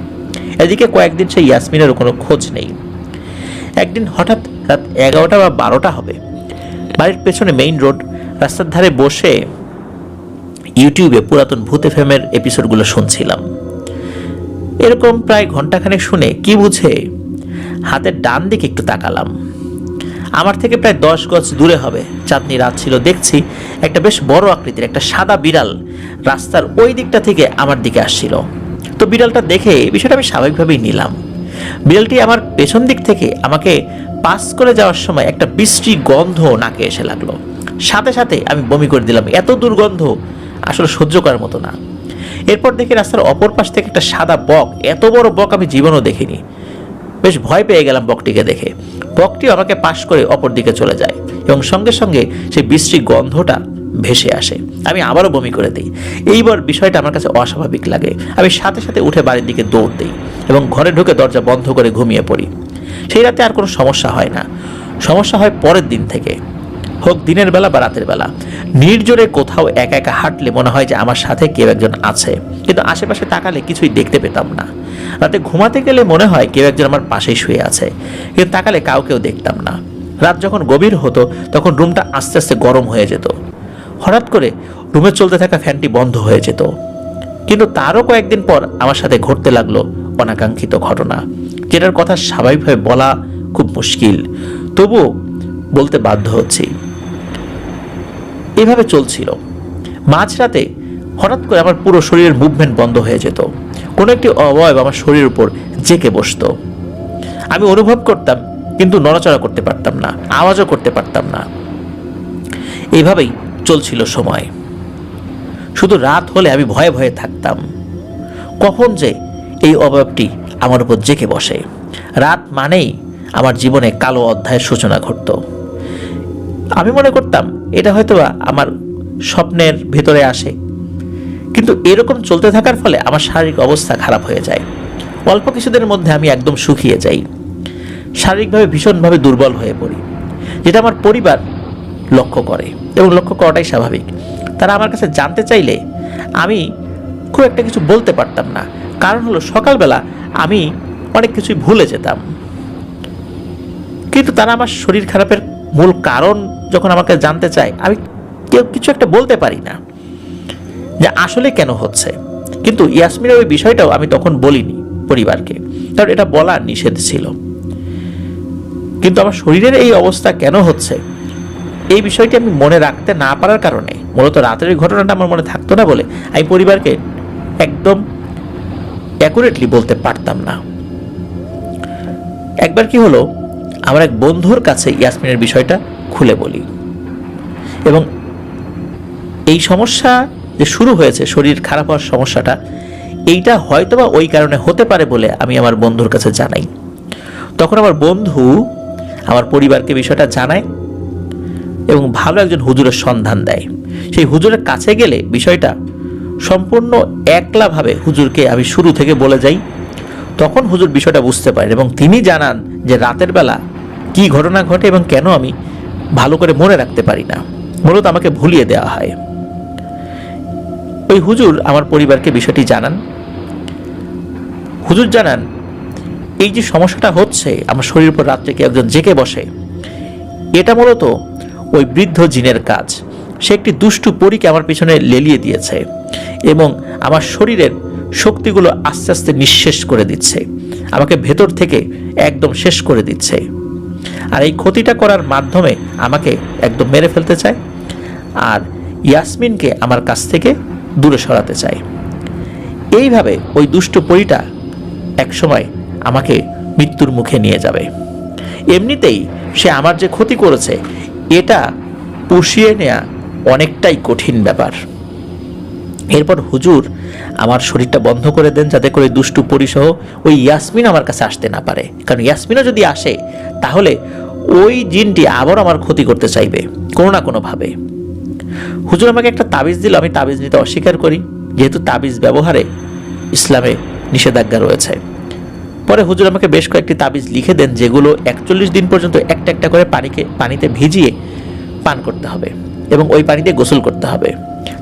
এদিকে কয়েকদিন সেই ইয়াসমিনেরও কোনো খোঁজ নেই। একদিন হঠাৎ রাত 11টা বা 12টা হবে, বাড়ির পেছনে মেইন রোড, রাস্তার ধারে বসে ইউটিউবে পুরাতন ভূত এফএমের এপিসোডগুলো শুনছিলাম। এরকম প্রায় ঘন্টাখানেক শুনে কি বুঝে হাতের ডান দিকে একটু তাকালাম। আমার থেকে প্রায় 10 গজ দূরে হবে, চাঁদনি রাত ছিল, দেখছি একটা বেশ বড় আকৃতির একটা সাদা বিড়াল রাস্তার ওই দিকটা থেকে আমার দিকে আসছিল। তো বিড়ালটা দেখে বিষয়টা আমি স্বাভাবিকভাবেই নিলাম। বিড়ালটি আমার পেছন দিক থেকে আমাকে পাস করে যাওয়ার সময় একটা বিশ্রী গন্ধ নাকে এসে লাগলো। সাথে সাথে আমি বমি করে দিলাম, এত দুর্গন্ধ আসলে সহ্য করার মতো না। এরপর দেখি রাস্তার অপর পাশ থেকে একটা সাদা বক, এত বড় বক আমি জীবনেও দেখিনি। বেশ ভয় পেয়ে গেলাম বকটিকে দেখে। বকটিও আমাকে পাশ করে অপর দিকে চলে যায় এবং সঙ্গে সঙ্গে সেই বিশ্রী গন্ধটা ভেসে আসে। আমি আবারও বমি করে দিই। এইবার বিষয়টা আমার কাছে অস্বাভাবিক লাগে। আমি সাথে সাথে উঠে বাড়ির দিকে দৌড় দিই এবং ঘরে ঢুকে দরজা বন্ধ করে ঘুমিয়ে পড়ি। সেই রাতে আর কোনো সমস্যা হয় না। সমস্যা হয় পরের দিন থেকে, হোক দিনের বেলা বা রাতের বেলা। নির্জনে কোথাও একা একা হাঁটলে মনে হয় যে আমার সাথে কেউ একজন আছে, কিন্তু আশেপাশে তাকালে কিছুই দেখতে পেতাম না। রাতে ঘুমাতে গেলে মনে হয় কেউ একজন আমার পাশেই শুয়ে আছে, কিন্তু তাকালে কাউকেও দেখতাম না। রাত যখন গভীর হতো তখন রুমটা আস্তে আস্তে গরম হয়ে যেত। হঠাৎ করে রুমে চলতে থাকা ফ্যানটি বন্ধ হয়ে যেত। কিন্তু তারও কয়েকদিন পর আমার সাথে ঘটতে লাগলো অনাকাঙ্ক্ষিত ঘটনা, যেটার কথা স্বাভাবিকভাবে বলা খুব মুশকিল, তবুও বলতে বাধ্য হচ্ছি। এভাবে চলছিল। মাঝরাতে হঠাৎ করে আমার পুরো শরীরের মুভমেন্ট বন্ধ হয়ে যেত। কোনো একটি অবয়ব আমার শরীরের উপর জেঁকে বসত। আমি অনুভব করতাম, কিন্তু নড়াচড়া করতে পারতাম না, আওয়াজও করতে পারতাম না। এইভাবেই চলছিল সময়। শুধু রাত হলে আমি ভয়ে ভয়ে থাকতাম, কখন যে এই অবয়বটি আমার উপর জেঁকে বসে। রাত মানেই আমার জীবনে কালো অধ্যায়ের সূচনা ঘটত। আমি মনে করতাম এটা হয়তোবা আমার স্বপ্নের ভেতরে আসে, কিন্তু এরকম চলতে থাকার ফলে আমার শারীরিক অবস্থা খারাপ হয়ে যায়। অল্প কিছুদিনের মধ্যে আমি একদম শুকিয়ে যাই, শারীরিকভাবে ভীষণভাবে দুর্বল হয়ে পড়ি, যেটা আমার পরিবার লক্ষ্য করে এবং লক্ষ্য করাটাই স্বাভাবিক। তারা আমার কাছে জানতে চাইলে আমি খুব একটা কিছু বলতে পারতাম না। কারণ হলো সকালবেলা আমি অনেক কিছুই ভুলে যেতাম, কিন্তু তারা আমার শরীর খারাপের মূল কারণ যখন আমাকে জানতে চায়, আমি কেউ কিছু একটা বলতে পারি না যে আসলে কেন হচ্ছে। কিন্তু ইয়াসমিনের ওই বিষয়টাও আমি তখন বলিনি পরিবারকে, কারণ এটা বলা নিষেধ ছিল। কিন্তু আমার শরীরের এই অবস্থা কেন হচ্ছে, এই বিষয়টি আমি মনে রাখতে না পারার কারণে, মূলত রাতের এই ঘটনাটা আমার মনে থাকতো না বলে আমি পরিবারকে একদম অ্যাকুরেটলি বলতে পারতাম না। একবার কি হলো, আমার এক বন্ধুর কাছে ইয়াসমিনের বিষয়টা খুলে বলি, এবং এই সমস্যা যে শুরু হয়েছে, শরীর খারাপ হওয়ার সমস্যাটা, এইটা হয়তোবা ওই কারণে হতে পারে বলে আমি আমার বন্ধুর কাছে জানাই। তখন আমার বন্ধু আমার পরিবারকে বিষয়টা জানায় এবং ভালো একজন হুজুরের সন্ধান দেয়। সেই হুজুরের কাছে গেলে বিষয়টা সম্পূর্ণ একলাভাবে হুজুরকে আমি শুরু থেকে বলে যাই। তখন হুজুর বিষয়টা বুঝতে পারেন এবং তিনি জানান যে রাতের বেলা কি ঘটনা ঘটে এবং কেন আমি ভালো করে মনে রাখতে পারি না, মূলত আমাকে ভুলিয়ে দেওয়া হয়। ওই হুজুর আমার পরিবারকে বিষয়টি জানান। হুজুর জানান এই যে সমস্যাটা হচ্ছে, আমার শরীরের উপর রাত্রে কেউ একজন জেগে বসে, এটা মূলত ওই বৃদ্ধ জিনের কাজ। সে একটি দুষ্টু পরীকে আমার পিছনে লেলিয়ে দিয়েছে এবং আমার শরীরের শক্তিগুলো আস্তে আস্তে নিঃশেষ করে দিচ্ছে, আমাকে ভেতর থেকে একদম শেষ করে দিচ্ছে। আর এই ক্ষতিটা করার মাধ্যমে আমাকে একদম মেরে ফেলতে চায় আর ইয়াসমিনকে আমার কাছ থেকে দূরে সরাতে চায়। এইভাবে ওই দুষ্টু পরীটা একসময় আমাকে মৃত্যুর মুখে নিয়ে যাবে। এমনিতেই সে আমার যে ক্ষতি করেছে এটা পুষিয়ে নেওয়া অনেকটাই কঠিন ব্যাপার। এরপর হুজুর আমার শরীরটা বন্ধ করে দেন যাতে করে দুষ্টু পরিসহ ওই ইয়াসমিন আমার কাছে আসতে না পারে, কারণ ইয়াসমিনও যদি আসে তাহলে ওই জিনটি আবার আমার ক্ষতি করতে চাইবে কোনো না কোনোভাবে। হুজুর আমাকে একটা তাবিজ দিল, আমি তাবিজ নিতে অস্বীকার করি, যেহেতু তাবিজ ব্যবহারে ইসলামে নিষেধাজ্ঞা রয়েছে। পরে হুজুর আমাকে বেশ কয়েকটি তাবিজ লিখে দেন, যেগুলো 41 দিন পর্যন্ত একটা একটা করে পানিতে ভিজিয়ে পান করতে হবে এবং ওই পানি দিয়ে গোসল করতে হবে।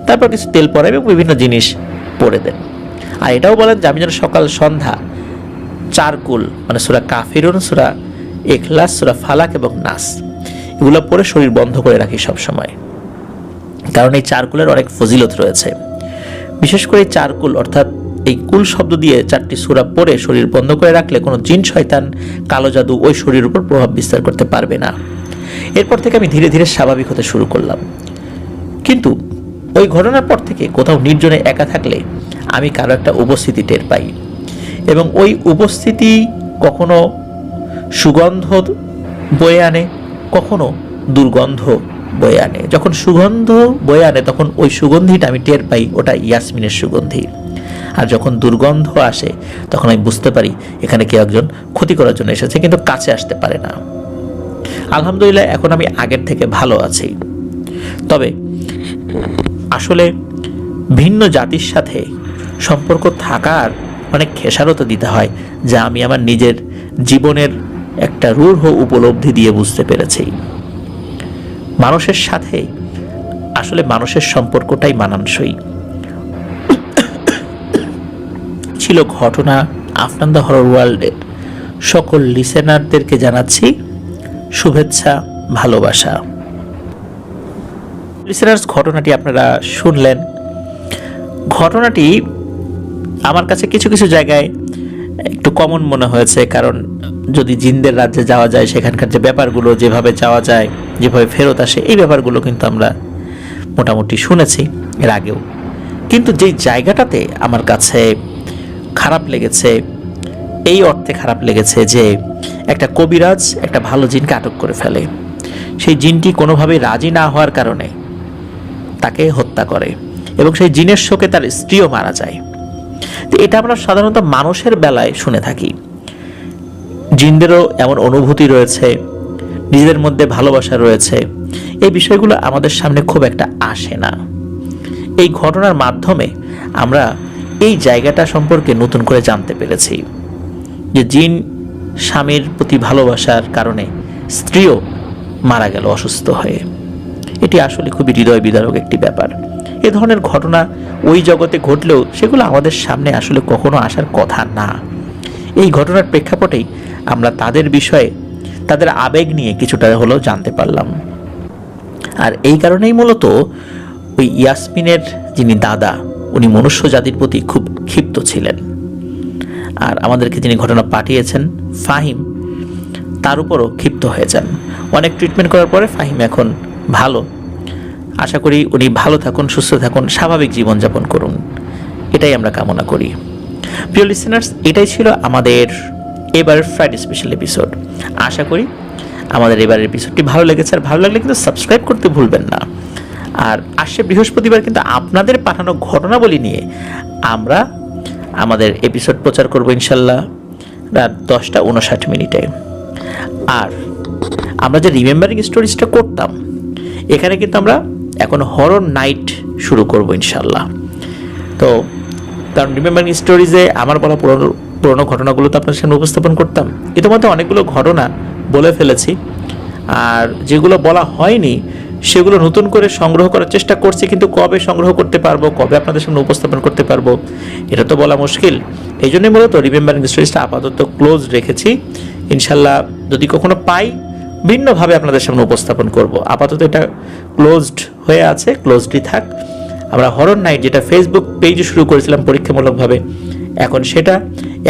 তারপর কিছু তেল পরাই এবং বিভিন্ন জিনিস পরে দেন। আর এটাও বলেন যে আমি যেন সকাল সন্ধ্যা 4 কুল, মানে সূরা কাফিরুন, সূরা ইখলাস, সূরা ফালাক এবং নাস, এগুলো পরে শরীর বন্ধ করে রাখি সবসময়, কারণ এই 4 কুলের অনেক ফজিলত রয়েছে। বিশেষ করে 4 কুল অর্থাৎ এই কুল শব্দ দিয়ে 4টি সূরা পড়ে শরীর বন্ধ করে রাখলে কোনো জিন শয়তান, কালো জাদু ওই শরীরের উপর প্রভাব বিস্তার করতে পারবে না। এরপর থেকে আমি ধীরে ধীরে স্বাভাবিক হতে শুরু করলাম। কিন্তু ওই ঘটনার পর থেকে কোথাও নির্জনে একা থাকলে আমি কারো একটা উপস্থিতি টের পাই, এবং ওই উপস্থিতি কখনো সুগন্ধ বয়ে আনে, কখনো দুর্গন্ধ বয়ে আনে। যখন সুগন্ধ বয়ে আনে তখন ওই সুগন্ধিটা আমি টের পাই ওটা ইয়াসমিনের সুগন্ধি, আর যখন দুর্গন্ধ আসে তখন আমি বুঝতে পারি এখানে কেউ একজন ক্ষতি করার জন্য এসেছে, কিন্তু কাছে আসতে পারে না। আলহামদুলিল্লাহ এখন আমি আগের থেকে ভালো আছি। তবে আসলে ভিন্ন জাতির সাথে সম্পর্ক থাকার অনেক খেসারত দিতে হয়, যা আমি আমার নিজের জীবনের একটা রূঢ় উপলব্ধি দিয়ে বুঝতে পেরেছি। মানুষের সাথে আসলে মানুষের সম্পর্কটাই মানানসই। ছিল ঘটনা আফটার দ্য হরর ওয়ার্ল্ডের সকল লিসেনারদেরকে জানাচ্ছি শুভেচ্ছা, ভালোবাসা। লিসেনার্স, ঘটনাটি আপনারা শুনলেন। ঘটনাটি আমার কাছে কিছু কিছু জায়গায় একটু কমন মনে হয়েছে, কারণ যদি জিনদের রাজ্যে যাওয়া যায় সেখানকার যে ব্যাপারগুলো, যেভাবে যাওয়া যায়, যেভাবে ফেরত আসে, এই ব্যাপারগুলো কিন্তু আমরা মোটামুটি শুনেছি এর আগেও। কিন্তু যেই জায়গাটাতে আমার কাছে খারাপ লেগেছে, এই অর্থে খারাপ লেগেছে যে একটা কবিরাজ একটা ভালো জিনকে আটক করে ফেলে, সেই জিনটি কোনোভাবেই রাজি না হওয়ার কারণে তাকে হত্যা করে এবং সেই জিনের শোকে তার স্ত্রীও মারা যায়। তো এটা আমরা সাধারণত মানুষের বেলায় শুনে থাকি। জিনদেরও এমন অনুভূতি রয়েছে, নিজেদের মধ্যে ভালোবাসা রয়েছে, এই বিষয়গুলো আমাদের সামনে খুব একটা আসে না। এই ঘটনার মাধ্যমে আমরা এই জায়গাটা সম্পর্কে নতুন করে জানতে পেরেছি যে জিন স্বামীর প্রতি ভালোবাসার কারণে স্ত্রীও মারা গেল অসুস্থ হয়ে। এটি আসলে খুবই হৃদয় বিদারক একটি ব্যাপার। এ ধরনের ঘটনা ওই জগতে ঘটলেও সেগুলো আমাদের সামনে আসলে কখনো আসার কথা না। এই ঘটনার প্রেক্ষাপটেই আমরা তাদের বিষয়ে, তাদের আবেগ নিয়ে কিছুটা হলেও জানতে পারলাম। আর এই কারণেই মূলত ওই ইয়াসমিনের যিনি দাদা, উনি মনুষ্য জাতির প্রতি খুব ক্ষিপ্ত ছিলেন। আর আমাদেরকে যিনি ঘটনা পাঠিয়েছেন ফাহিম, তার উপরও ক্ষিপ্ত হয়ে যান। অনেক ট্রিটমেন্ট করার পরে ফাহিম এখন ভালো। আশা করি উনি ভালো থাকুন, সুস্থ থাকুন, স্বাভাবিক জীবনযাপন করুন, এটাই আমরা কামনা করি। প্রিয় লিসেনার্স, এটাই ছিল আমাদের এবার ফ্রাইডে স্পেশাল এপিসোড। আশা করি আমাদের এবারের এপিসোডটি ভালো লেগেছে, আর ভালো লাগলে কিন্তু সাবস্ক্রাইব করতে ভুলবেন না। আর আসছে বৃহস্পতিবার কিন্তু আপনাদের পাঠানো ঘটনাবলী নিয়ে আমরা আমাদের এপিসোড প্রচার করব ইনশাল্লাহ রাত 10:59। আর আমরা যে রিমেম্বারিং স্টোরিজটা করতাম, এখানে কিন্তু আমরা এখন হরর নাইট শুরু করব ইনশাল্লাহ। তো কারণ রিমেম্বারিং স্টোরিজে আমার বলা পুরোনো ঘটনাগুলো তো আপনার সামনে উপস্থাপন করতাম, ইতিমধ্যে অনেকগুলো ঘটনা বলে ফেলেছি, আর যেগুলো বলা হয়নি সেগুলো নতুন করে সংগ্রহ করার চেষ্টা করছি, কিন্তু কবে সংগ্রহ করতে পারবো, কবে আপনাদের সামনে উপস্থাপন করতে পারবো এটা তো বলা মুশকিল। এই জন্যই মূলত রিমেম্বারিং স্টোরিজটা আপাতত ক্লোজ রেখেছি। ইনশাল্লাহ যদি কখনো পাই ভিন্নভাবে আপনাদের সামনে উপস্থাপন করব। আপাতত এটা ক্লোজড হয়ে আছে, ক্লোজডই থাক। আমরা হরর নাইট যেটা ফেসবুক পেজে শুরু করেছিলাম পরীক্ষামূলকভাবে, এখন সেটা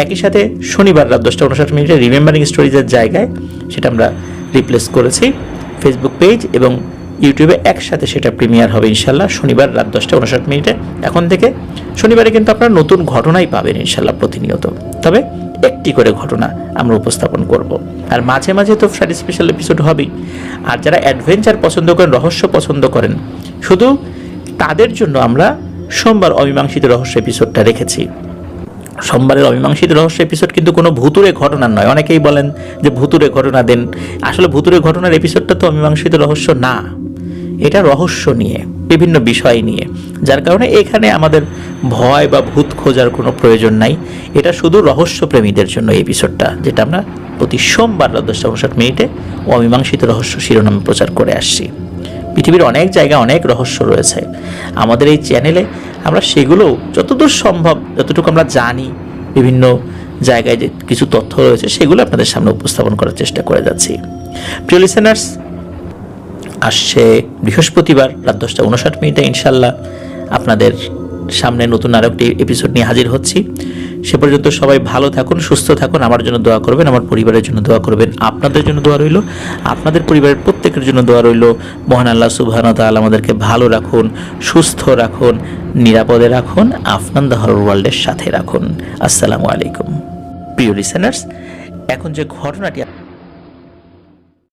একই সাথে শনিবার রাত 10:59 রিমেম্বারিং স্টোরিজের জায়গায় সেটা আমরা রিপ্লেস করেছি। ফেসবুক পেজ এবং ইউটিউবে একসাথে সেটা প্রিমিয়ার হবে ইনশাল্লাহ শনিবার রাত 10:59। এখন থেকে শনিবারে কিন্তু আপনারা নতুন ঘটনাই পাবেন ইনশাল্লাহ প্রতিনিয়ত, তবে একটি করে ঘটনা আমরা উপস্থাপন করব। আর মাঝে মাঝে তো ফ্রাইডে স্পেশাল এপিসোড হবেই। আর যারা অ্যাডভেঞ্চার পছন্দ করেন, রহস্য পছন্দ করেন, শুধু তাদের জন্য আমরা সোমবার অমীমাংসিত রহস্য এপিসোডটা রেখেছি। সোমবারের অমীমাংসিত রহস্য এপিসোড কিন্তু কোনো ভুতুরে ঘটনা নয়। অনেকেই বলেন যে ভুতুরে ঘটনা দেন, আসলে ভুতুরে ঘটনার এপিসোডটা তো অমীমাংসিত রহস্য না, এটা রহস্য নিয়ে, বিভিন্ন বিষয় নিয়ে, যার কারণে এখানে আমাদের ভয় বা ভূত খোঁজার কোনো প্রয়োজন নাই। এটা শুধু রহস্যপ্রেমীদের জন্য এই এপিসোডটা, যেটা আমরা প্রতি সোমবার রাত 10:59 অমীমাংসিত রহস্য শিরোনামে প্রচার করে আসছি। পৃথিবীর অনেক জায়গায় অনেক রহস্য রয়েছে, আমাদের এই চ্যানেলে আমরা সেগুলো যতদূর সম্ভব, যতটুকু আমরা জানি, বিভিন্ন জায়গায় যে কিছু তথ্য রয়েছে সেগুলো আপনাদের সামনে উপস্থাপন করার চেষ্টা করে যাচ্ছি। প্রিয় লিসেনার্স, আসছে বৃহস্পতিবার রাত 10:59 ইনশাল্লাহ আপনাদের সামনে নতুন আরও একটি এপিসোড নিয়ে হাজির হচ্ছি। সে পর্যন্ত সবাই ভালো থাকুন, সুস্থ থাকুন, আমার জন্য দোয়া করবেন, আমার পরিবারের জন্য দোয়া করবেন, আপনাদের জন্য দোয়া রইল, আপনাদের পরিবারের প্রত্যেকের জন্য দোয়া রইল। মহান আল্লাহ সুবহানাহু ওয়া তাআলা আমাদেরকে ভালো রাখুন, সুস্থ রাখুন, নিরাপদে রাখুন, আফনান দ্য হরর ওয়ার্ল্ডের সাথে রাখুন। আসসালামু আলাইকুম। প্রিয় লিসেনার্স, এখন যে ঘটনাটি